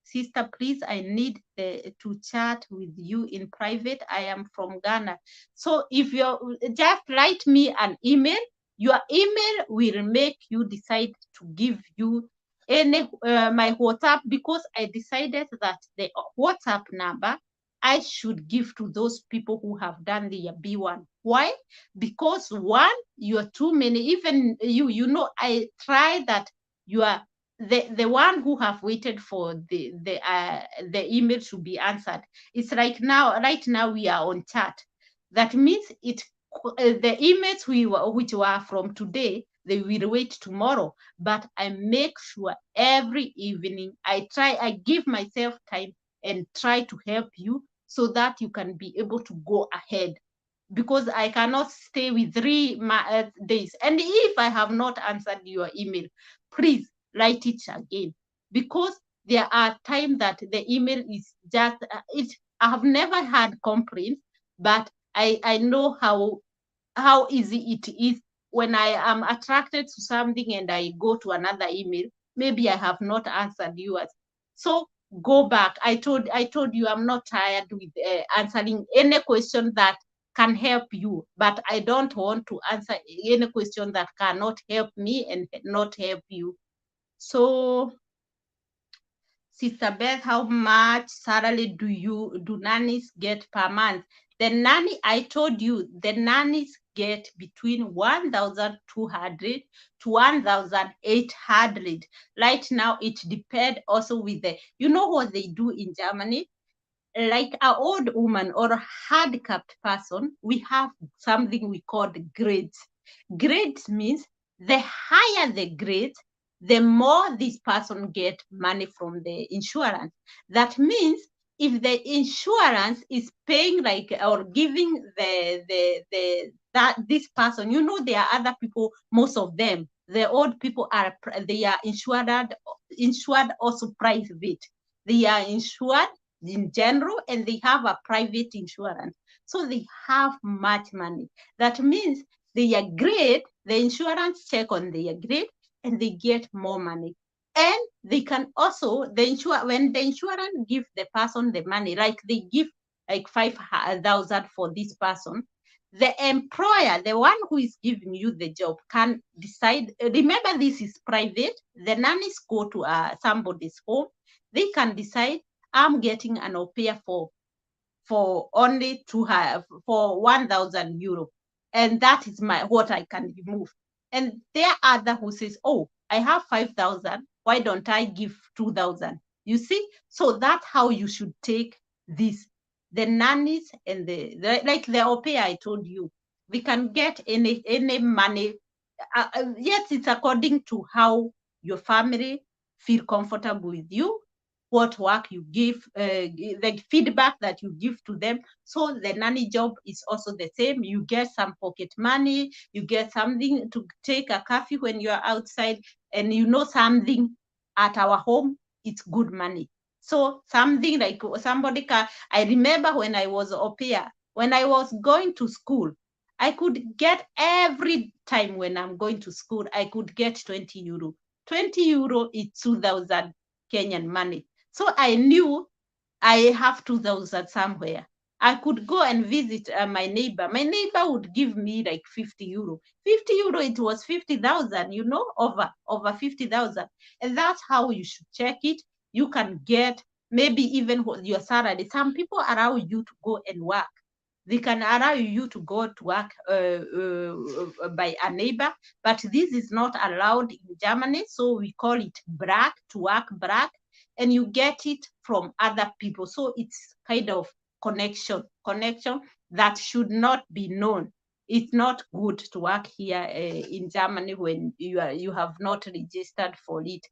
sister, please, I need to chat with you in private. I am from Ghana. So if you just write me an email, your email will make you decide to give you my WhatsApp, because I decided that the WhatsApp number I should give to those people who have done the B1. Why? Because one, you are too many. Even you, I try that you are the one who have waited for the email to be answered. It's like right now we are on chat. That means the emails which were from today, they will wait tomorrow. But I make sure every evening I give myself time and try to help you so that you can be able to go ahead, because I cannot stay with 3 days. And if I have not answered your email, please write it again, because there are times that the email is just, I have never had complaints, but I know how easy it is when I am attracted to something and I go to another email. Maybe I have not answered yours. So go back. I told you I'm not tired with answering any question that can help you, but I don't want to answer any question that cannot help me and not help you. So, Sister Beth, how much salary do nannies get per month? The nanny, I told you, the nannies get between 1,200 to 1,800. Right now, it depends also with you know what they do in Germany? Like an old woman or a handicapped person, we have something we call the grades. Grades means the higher the grade, the more this person get money from the insurance. That means if the insurance is paying like or giving that this person, you know, there are other people, most of them, the old people they are insured also private. They are insured in general and they have a private insurance. So they have much money. That means they are great, the insurance check on their grade and they get more money. And They can also, when the insurance give the person the money, like they give like 5,000 for this person, the employer, the one who is giving you the job, can decide. Remember, this is private. The nannies go to somebody's home. They can decide, I'm getting an au pair for only for 1,000 euro, and that is what I can remove. And there are other who says, oh, I have 5,000. Why don't I give 2,000? You see, so that's how you should take this. The nannies and like the au pair I told you, we can get any money. Yes, it's according to how your family feel comfortable with you, what work you give, the feedback that you give to them. So the nanny job is also the same. You get some pocket money, you get something to take a coffee when you are outside, and you know something at our home, it's good money. So something like somebody I remember when I was au pair, when I was going to school, I could get every time when I'm going to school, I could get 20 euro. 20 euro is 2,000 Kenyan money. So I knew I have 2,000 somewhere. I could go and visit my neighbor. My neighbor would give me like 50 euro. 50 euro, it was 50,000, over 50,000. And that's how you should check it. You can get maybe even your salary. Some people allow you to go and work. They can allow you to go to work by a neighbor, but this is not allowed in Germany. So we call it brag, to work brag, and you get it from other people. So it's kind of connection that should not be known. It's not good to work here in Germany when you have not registered for it.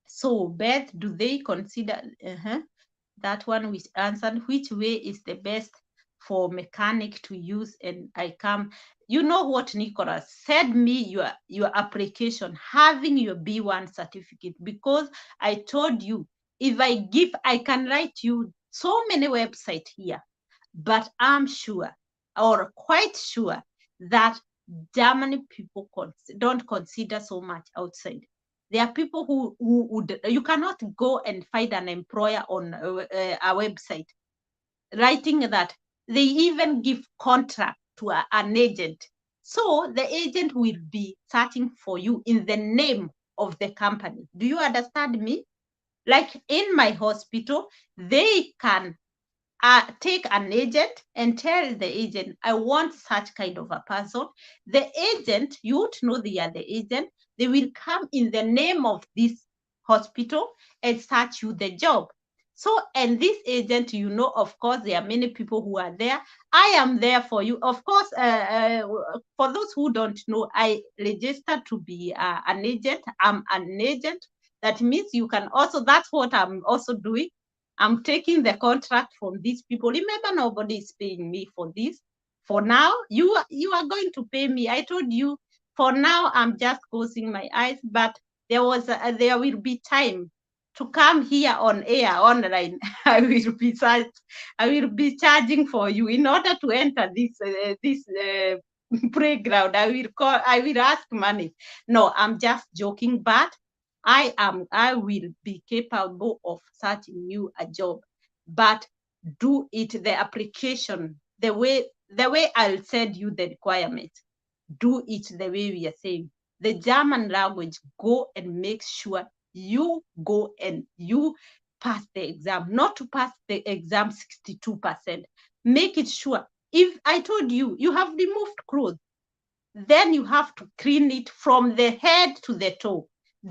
So Beth, do they consider? That one we answered. Which way is the best for mechanic to use? And I come. You know what, Nicholas? Send me your application having your B1 certificate, because I told you, if I can write you so many websites here, but I'm sure, or quite sure, that Germany people don't consider so much outside. There are people who would, you cannot go and find an employer on a website writing that. They even give contract to an agent. So the agent will be searching for you in the name of the company. Do you understand me? Like in my hospital, they can take an agent and tell the agent, I want such kind of a person. The agent, you would know they are the agent. They will come in the name of this hospital and search you the job. So, and this agent, of course, there are many people who are there. I am there for you. Of course, for those who don't know, I registered to be an agent. I'm an agent. That means you can also, that's what I'm also doing. I'm taking the contract from these people. Remember, nobody is paying me for this. For now, you are going to pay me. I told you, for now, I'm just closing my eyes, but there will be time to come here on air, online. I will be charging for you in order to enter this playground. I will ask money. No, I'm just joking, but I will be capable of searching you a job, but do it, the application, the way I'll send you the requirements. Do it the way we are saying. The German language, go and make sure you go and you pass the exam, not to pass the exam 62%. Make it sure. If I told you, you have removed clothes, then you have to clean it from the head to the toe.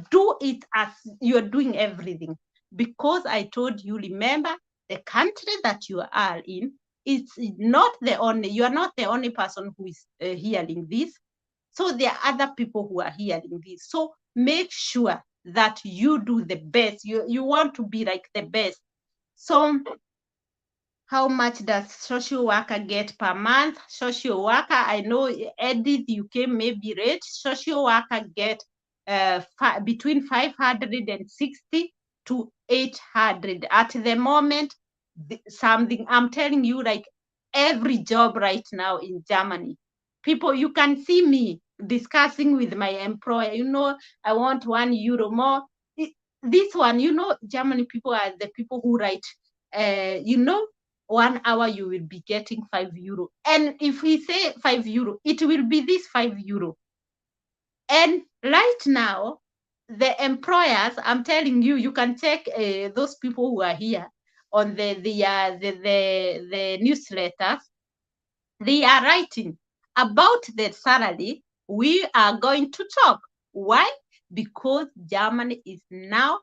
Do it as you're doing everything. Because I told you, remember, the country that you are in, it's not the only, you are not the only person who is hearing this. So there are other people who are hearing this. So make sure that you do the best. You want to be like the best. So how much does social worker get per month? Social worker, I know Edith, you came maybe rate. Social worker get between 560 to 800. At the moment, something, I'm telling you, like every job right now in Germany, people, you can see me. discussing with my employer, I want €1 more. This one, German people are the people who write, 1 hour you will be getting €5. And if we say €5, it will be this €5. And right now, the employers, I'm telling you, you can check those people who are here on the newsletters. They are writing about the salary. We are going to talk. Why? Because Germany is now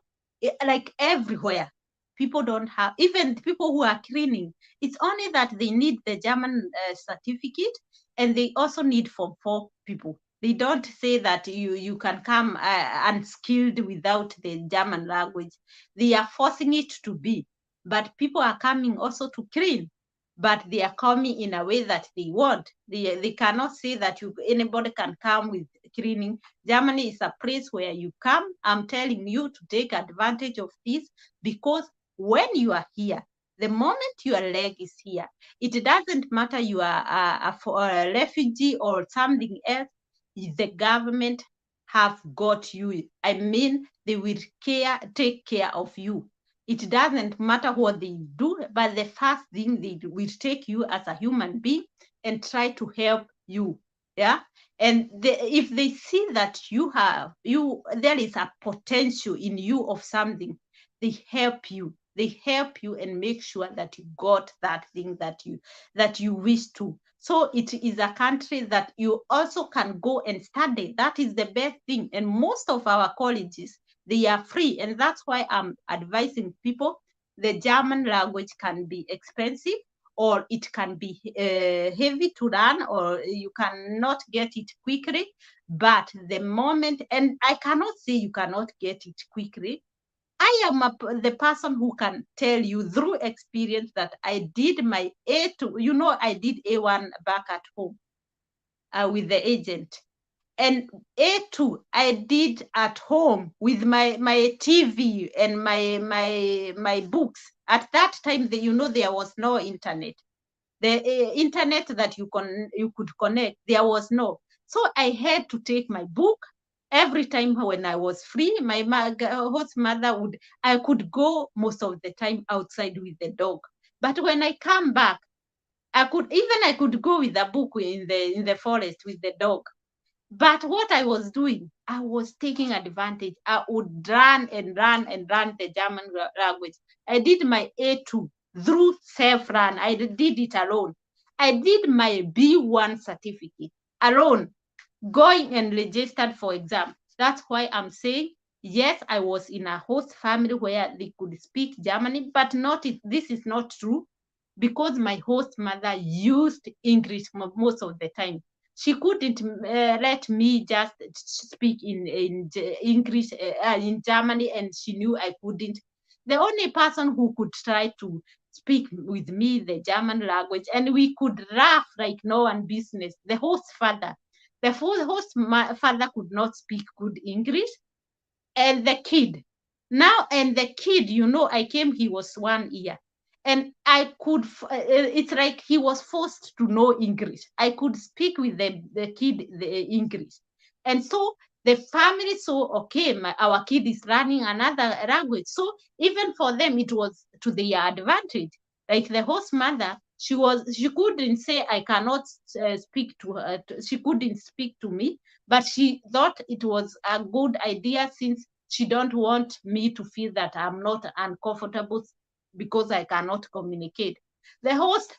like everywhere. People don't have, even people who are cleaning, it's only that they need the German certificate, and they also need Form 4 people. They don't say that you can come unskilled without the German language. They are forcing it to be. But people are coming also to clean, but they are coming in a way that they want. They cannot say that anybody can come with cleaning. Germany is a place where you come. I'm telling you to take advantage of this, because when you are here, the moment your leg is here, it doesn't matter you are a refugee or something else, the government have got you. I mean, they will take care of you. It doesn't matter what they do, but the first thing they do will take you as a human being and try to help you. Yeah. And if they see that there is a potential in you of something, they help you. They help you and make sure that you got that thing that you wish to. So it is a country that you also can go and study. That is the best thing. And most of our colleges, they are free. And that's why I'm advising people, the German language can be expensive, or it can be heavy to learn, or you cannot get it quickly. But the moment, and I cannot say you cannot get it quickly, I am the person who can tell you through experience that I did my A2, I did A1 back at home with the agent. And A2, I did at home with my TV and my books. At that time, there was no internet. The internet that you could connect, there was no. So I had to take my book. Every time when I was free, my host mother I could go most of the time outside with the dog. But when I come back, I could go with a book in the forest with the dog. But what I was doing, I was taking advantage. I would run and run and run the German language. I did my A2 through self-run. I did it alone. I did my B1 certificate alone, going and registered for exam. That's why I'm saying, yes, I was in a host family where they could speak German, but this is not true, because my host mother used English most of the time. She couldn't let me just speak in English in Germany, and she knew I couldn't. The only person who could try to speak with me the German language, and we could laugh like no one business, the host father. The host father could not speak good English, and the kid. I came, he was 1 year. And I could, it's like he was forced to know English. I could speak with the kid the English. And so the family saw, okay, our kid is learning another language. So even for them, it was to their advantage. Like the host mother, she couldn't say I cannot speak to her. She couldn't speak to me, but she thought it was a good idea, since she don't want me to feel that I'm not uncomfortable because I cannot communicate. The host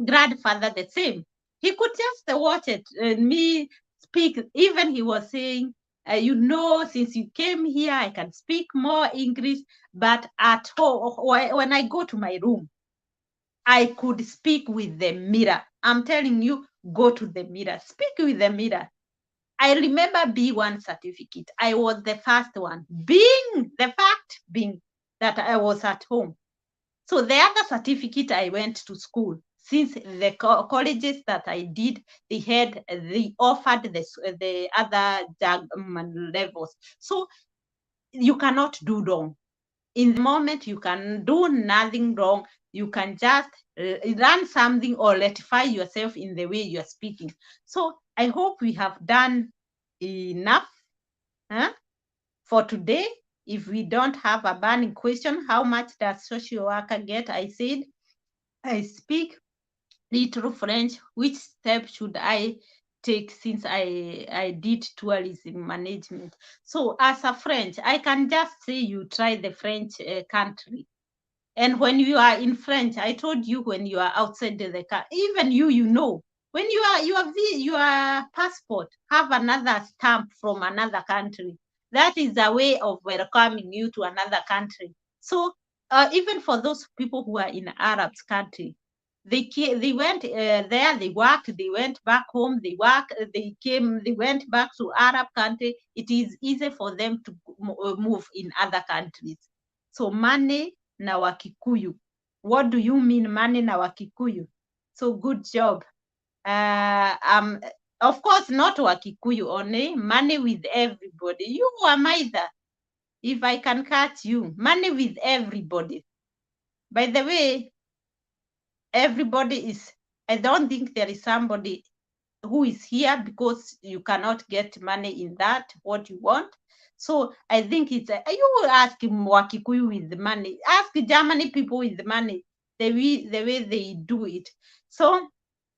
grandfather, the same. He could just watch it and me speak. Even he was saying, since you came here, I can speak more English. But at home, when I go to my room, I could speak with the mirror. I'm telling you, go to the mirror, speak with the mirror. I remember B1 certificate. I was the first one, being that I was at home. So the other certificate, I went to school. Since the colleges that I did, they offered the other German levels. So you cannot do wrong. In the moment, you can do nothing wrong. you can just run something or ratify yourself in the way you are speaking. So I hope we have done enough for today. If we don't have a burning question, how much does social worker get? I said, I speak little French. Which step should I take since I did tourism management? So as a French, I can just say you try the French country. And when you are in French, I told you when you are outside the country, even you know, when your passport have another stamp from another country, that is a way of welcoming you to another country. So even for those people who are in Arabs country, they went there, they worked, they went back home, they work, they came, they went back to Arab country. It is easy for them to move in other countries. So money na Wakikuyu. What do you mean money na Wakikuyu? So good job. Of course, not Wakikuyu only, money with everybody. You are either. If I can catch you, money with everybody. By the way, everybody is, I don't think there is somebody who is here because you cannot get money in that, what you want. So I think it's, you will ask Wakikuyu with the money, ask Germany people with the money, the way they do it. So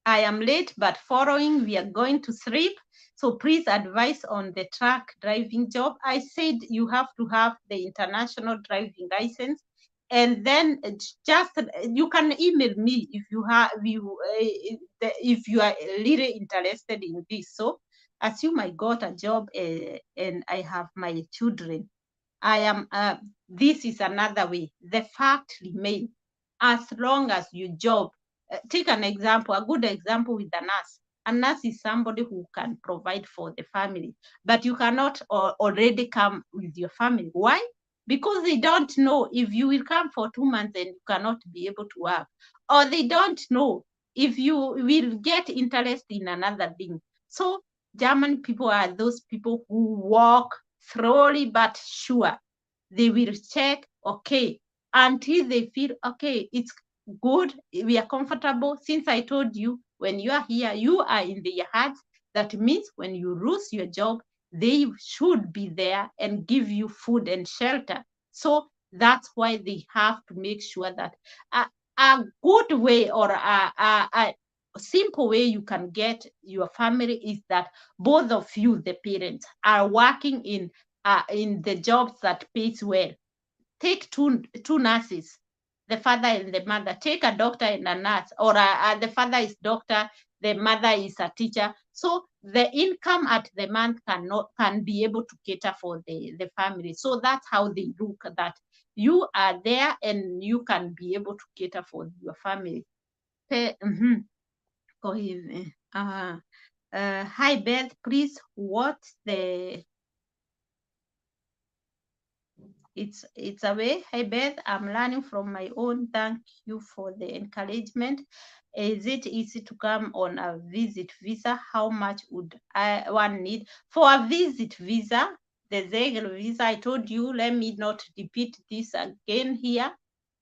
I am late, but following, we are going to sleep. So please advise on the truck driving job. I said you have to have the international driving license. And then just you can email me if you have if you are really interested in this. So assume I got a job and I have my children. I am. This is another way. The fact remains, as long as you job. Take an example, a good example with a nurse. A nurse is somebody who can provide for the family, but you cannot already come with your family. Why? Because they don't know if you will come for 2 months and you cannot be able to work, or they don't know if you will get interest in another thing. So German people are those people who walk slowly but sure. They will check, okay, until they feel, okay, it's good, we are comfortable. Since I told you, when you are here, you are in their hearts. That means when you lose your job, they should be there and give you food and shelter. So that's why they have to make sure that a good way or a simple way you can get your family is that both of you, the parents, are working in the jobs that pays well. Take two nurses, the father and the mother. Take a doctor and a nurse, or the father is doctor, the mother is a teacher. So the income at the month can be able to cater for the family. So that's how they look, that you are there and you can be able to cater for your family. Go ahead. Hi Beth, please, what's the it's a way. Hey Beth, I'm learning from my own. Thank you for the encouragement. Is it easy to come on a visit visa? How much would one need for a visit visa? The Zegel visa, I told you, let me not repeat this again here.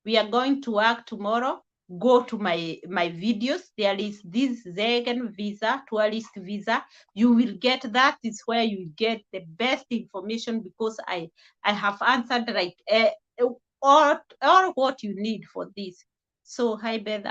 We are going to work tomorrow. Go to my videos. There is this Zegen visa, tourist visa. You will get that. Is where you get the best information, because I have answered like all what you need for this. So hi Beth,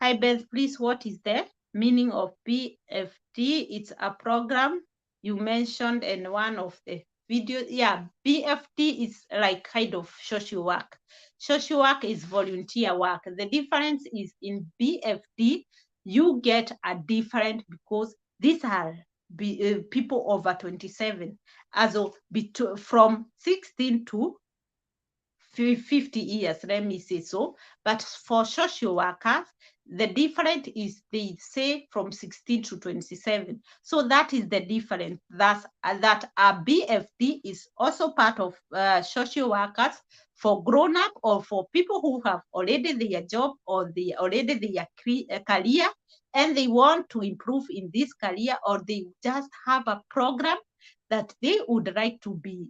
hi Beth, please, what is the meaning of BFT? It's a program you mentioned in one of the videos. Yeah, BFT is like kind of social work. Social work is volunteer work. The difference is in BFT, you get a different, because these are people over 27, also from 16 to 50 years, let me say so. But for social workers, the difference is they say from 16 to 27. So that is the difference. That a BFD is also part of social workers for grown-up, or for people who have already their job or already their career, and they want to improve in this career, or they just have a program that they would like to be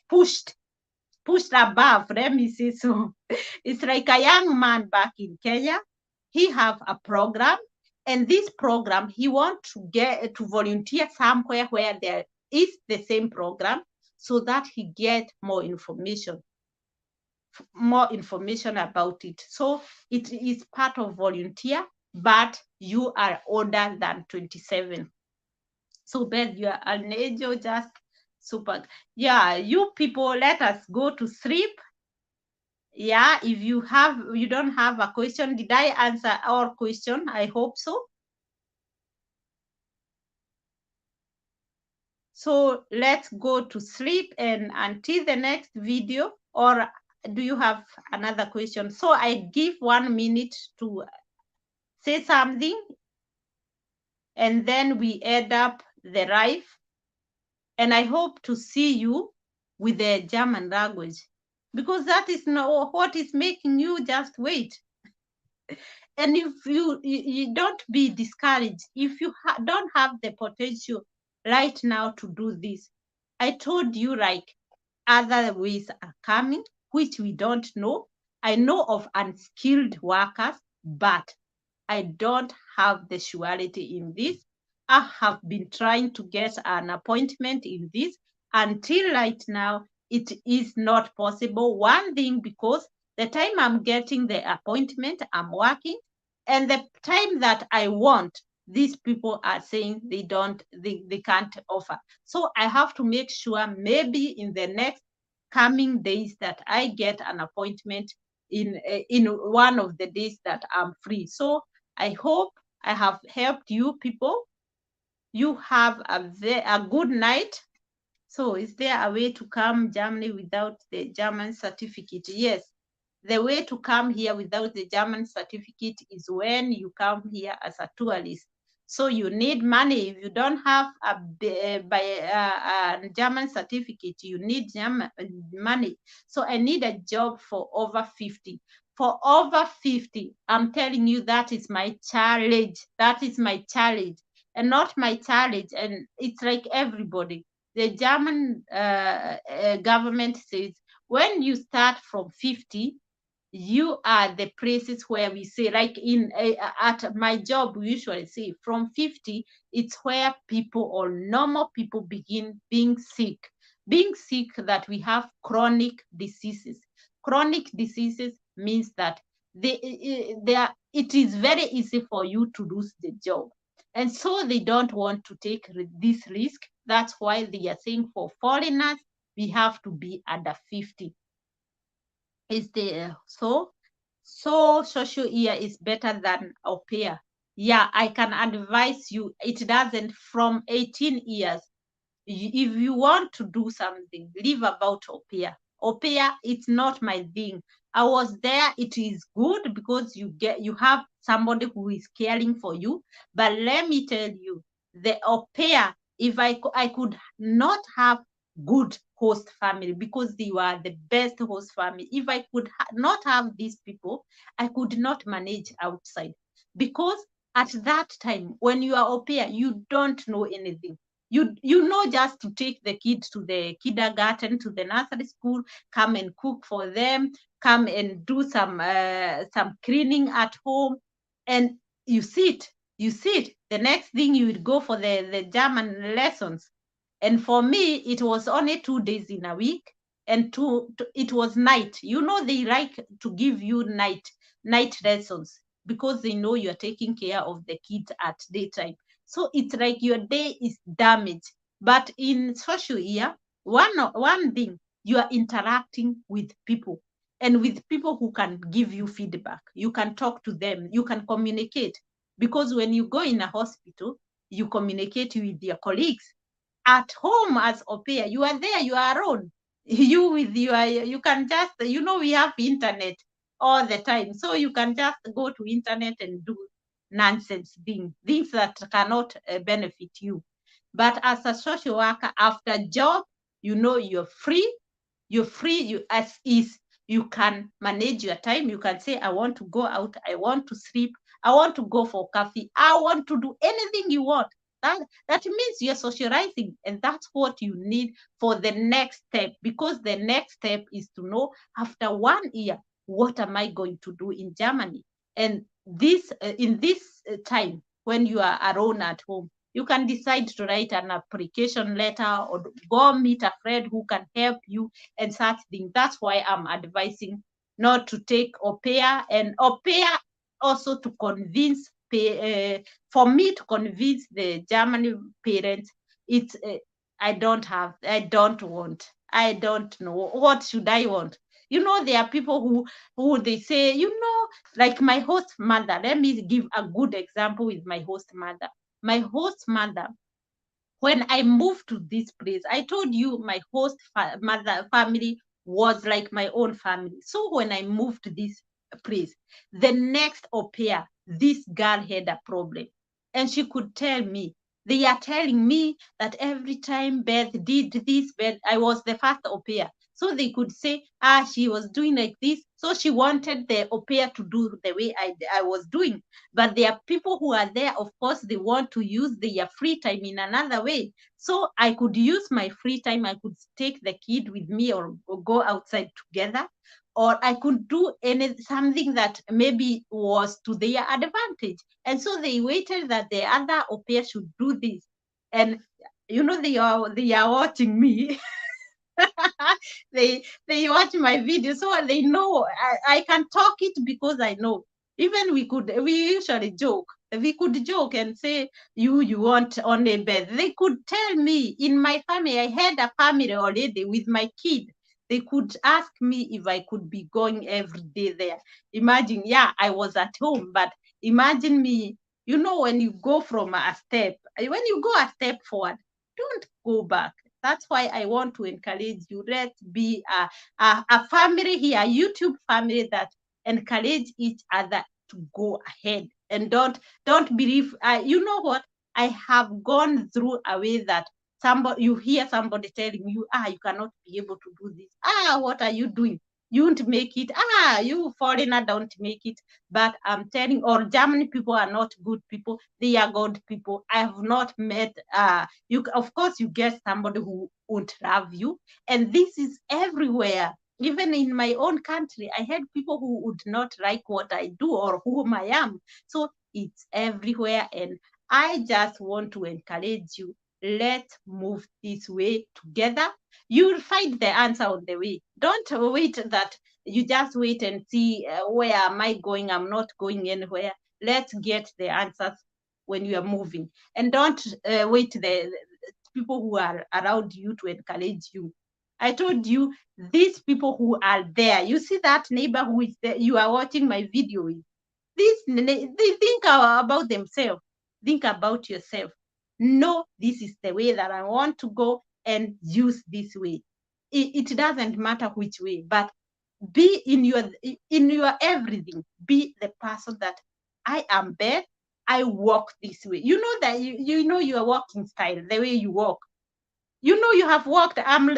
pushed pushed above, let me say so. It's like a young man back in Kenya. He have a program, and this program he want to get to volunteer somewhere where there is the same program, so that he get more information about it. So it is part of volunteer, but you are older than 27. So Beth, you are an angel, just super. Yeah, you people, let us go to sleep. Yeah, if you don't have a question, did I answer our question? I hope so. So let's go to sleep, and until the next video, or do you have another question? So I give 1 minute to say something, and then we end up the live. And I hope to see you with the German language, because that is not what is making you just wait. And if you don't be discouraged, if you don't have the potential right now to do this, I told you, like, other ways are coming, which we don't know. I know of unskilled workers, but I don't have the surety in this. I have been trying to get an appointment in this. Until right now, it is not possible. One thing, because the time I'm getting the appointment, I'm working, and the time that I want, these people are saying they can't offer. So I have to make sure maybe in the next coming days that I get an appointment in one of the days that I'm free. So I hope I have helped you people. You have a good night. So is there a way to come Germany without the German certificate? Yes. The way to come here without the German certificate is when you come here as a tourist. So you need money. If you don't have a German certificate, you need money. So I need a job for over 50. For over 50, I'm telling you, that is my challenge. That is my challenge, and not my challenge. And it's like everybody. The German government says when you start from 50, you are the places where we say, like in at my job, we usually say from 50, it's where people or normal people begin being sick. Being sick, that we have chronic diseases. Chronic diseases means that it is very easy for you to lose the job. And so they don't want to take this risk. That's why they are saying for foreigners, we have to be under 50. Is the so social year is better than au pair? Yeah, I can advise you. It doesn't. From 18 years, if you want to do something, leave about au pair. Au pair, it's not my thing. I was there. It is good because you have somebody who is caring for you. But let me tell you, the au pair, if I could not have good host family, because they were the best host family. If I could not have these people, I could not manage outside, because at that time when you are au pair, you don't know anything. You know just to take the kids to the kindergarten, to the nursery school, come and cook for them, come and do some cleaning at home, and you sit. The next thing you would go for the German lessons. And for me, it was only 2 days in a week, and it was night. You know, they like to give you night lessons, because they know you're taking care of the kids at daytime. So it's like your day is damaged. But in social year, one thing, you are interacting with people, and with people who can give you feedback. You can talk to them, you can communicate. Because when you go in a hospital, you communicate with your colleagues. At home as au pair, you are there, you are alone. You can just, we have internet all the time. So you can just go to internet and do nonsense things that cannot benefit you. But as a social worker, after job, you're free. As is, you can manage your time. You can say, I want to go out, I want to sleep, I want to go for coffee, I want to do anything you want. That means you're socializing, and that's what you need for the next step, because the next step is to know, after 1 year, what am I going to do in Germany? And this in this time when you are alone at home, you can decide to write an application letter or go meet a friend who can help you and such things. That's why I'm advising not to take au pair, and au pair also to convince for me to convince the German parents. It's I don't want, I don't know what should I want. There are people who they say, like my host mother. Let me give a good example with my host mother. My host mother, when I moved to this place, I told you my host mother family was like my own family. So when I moved to this place, the next au pair, this girl had a problem. And she could tell me, they are telling me that every time Beth did this, Beth, I was the first au pair. So they could say, she was doing like this. So she wanted the au pair to do the way I was doing. But there are people who are there, of course, they want to use their free time in another way. So I could use my free time. I could take the kid with me, or go outside together. Or I could do something that maybe was to their advantage. And so they waited that the other au pair should do this. And they are watching me. they watch my video, so they know I can talk it, because I know. Even we usually joke. We could joke and say, you want on a bed. They could tell me, in my family, I had a family already with my kid. They could ask me if I could be going every day there. Imagine, yeah, I was at home, but imagine me, when you go from a step, when you go a step forward, don't go back. That's why I want to encourage you. Let's be a family here, a YouTube family that encourage each other to go ahead, and don't believe. You know what? I have gone through a way that you hear somebody telling you, you cannot be able to do this. What are you doing? You won't make it. You foreigner don't make it. But I'm telling, or German people are not good people. They are good people. I have not met. Of course, you get somebody who won't love you, and this is everywhere. Even in my own country, I had people who would not like what I do or whom I am. So it's everywhere, and I just want to encourage you. Let's move this way together. You'll find the answer on the way. Don't wait that you just wait and see, where am I going? I'm not going anywhere. Let's get the answers when you are moving, and don't wait the people who are around you to encourage you. I told you, these people who are there, you see that neighbor who is there, you are watching my video with, they think about themselves. Think about yourself. No, this is the way that I want to go, and use this way. It doesn't matter which way, but be in your everything. Be the person that I am Beth. I walk this way. You know that your walking style, the way you walk. You have walked. I'm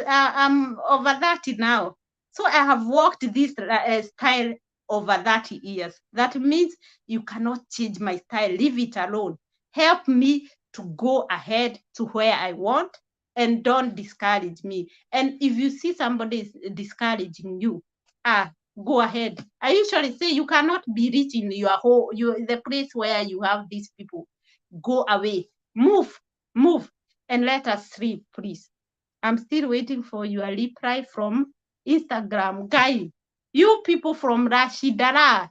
over 30 now, so I have walked this style over 30 years. That means you cannot change my style. Leave it alone. Help me to go ahead to where I want, and don't discourage me. And if you see somebody is discouraging you, go ahead. I usually say, you cannot be rich in the place where you have these people. Go away. Move, and let us sleep, please. I'm still waiting for your reply from Instagram. Guys, you people from Rashidara,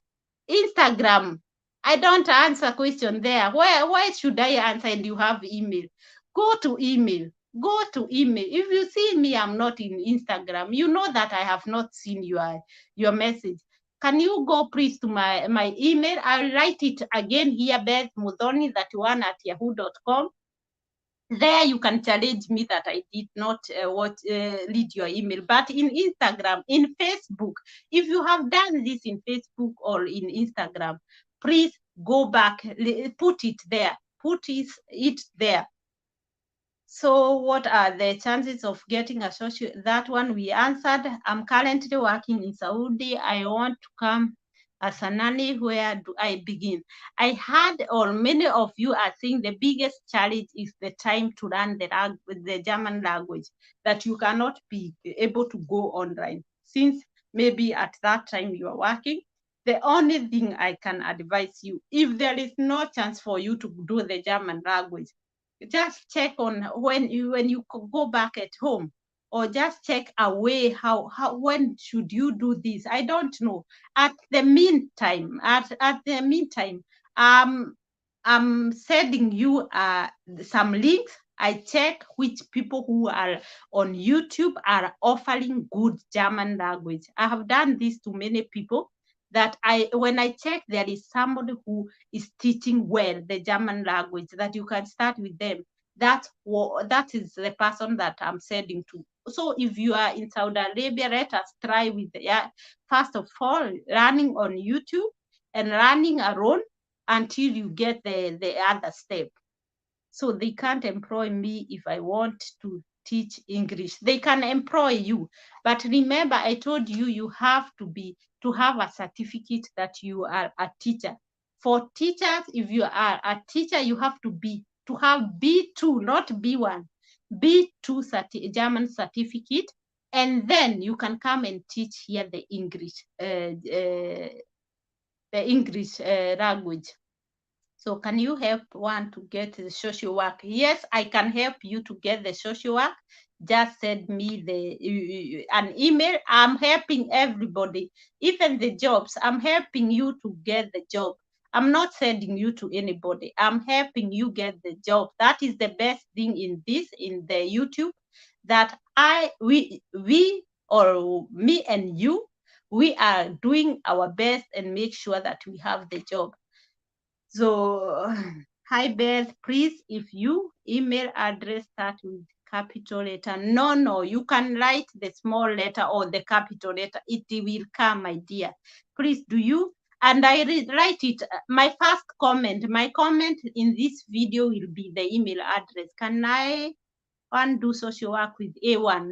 Instagram, I don't answer question there. Why should I answer, and you have email? Go to email. Go to email. If you see me, I'm not in Instagram, you know that I have not seen your message. Can you go please to my email? I'll write it again here, bethmudhoni31@yahoo.com. There you can challenge me that I did not read your email. But in Instagram, in Facebook, if you have done this in Facebook or in Instagram, please go back, put it there. Put it there. So what are the chances of getting associate? That one we answered. I'm currently working in Saudi. I want to come as a nanny, where do I begin? I heard, or many of you are saying the biggest challenge is the time to learn the German language, that you cannot be able to go online since maybe at that time you are working. The only thing I can advise you, if there is no chance for you to do the German language, just check on when you go back at home, or just check away how when should you do this. I don't know. At the meantime, I'm sending you some links. I check which people who are on YouTube are offering good German language. I have done this to many people, that when I check there is somebody who is teaching well the German language, that you can start with them. That is the person that I'm sending to. So if you are in Saudi Arabia, let us try with first of all, learning on YouTube and learning alone until you get the other step. So they can't employ me if I want to teach English. They can employ you. But remember, I told you, you have to have a certificate that you are a teacher. For teachers, if you are a teacher, you have to have B2, not B1, B2 German certificate, and then you can come and teach here the English language. So can you help one to get the social work? Yes, I can help you to get the social work. Just send me an email. I'm helping everybody, even the jobs. I'm helping you to get the job. I'm not sending you to anybody. I'm helping you get the job. That is the best thing in the YouTube, that we or me and you, we are doing our best and make sure that we have the job. So, hi Beth, please, if you email address start with capital letter. No, you can write the small letter or the capital letter. It will come, my dear. Please, do you? And I write it. My comment in this video will be the email address. Can I do social work with A1?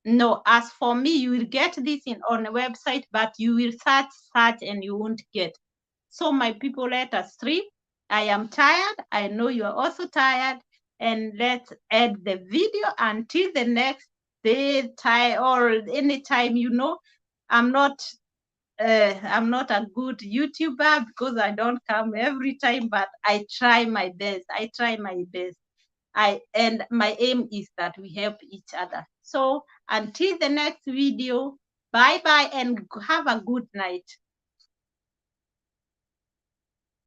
No. As for me, you will get this on a website, but you will search and you won't get. So my people, let us sleep. I am tired. I know you are also tired. And let's end the video until the next day, time, or any time. I'm not a good YouTuber because I don't come every time, but I try my best. And my aim is that we help each other. So until the next video, bye and have a good night.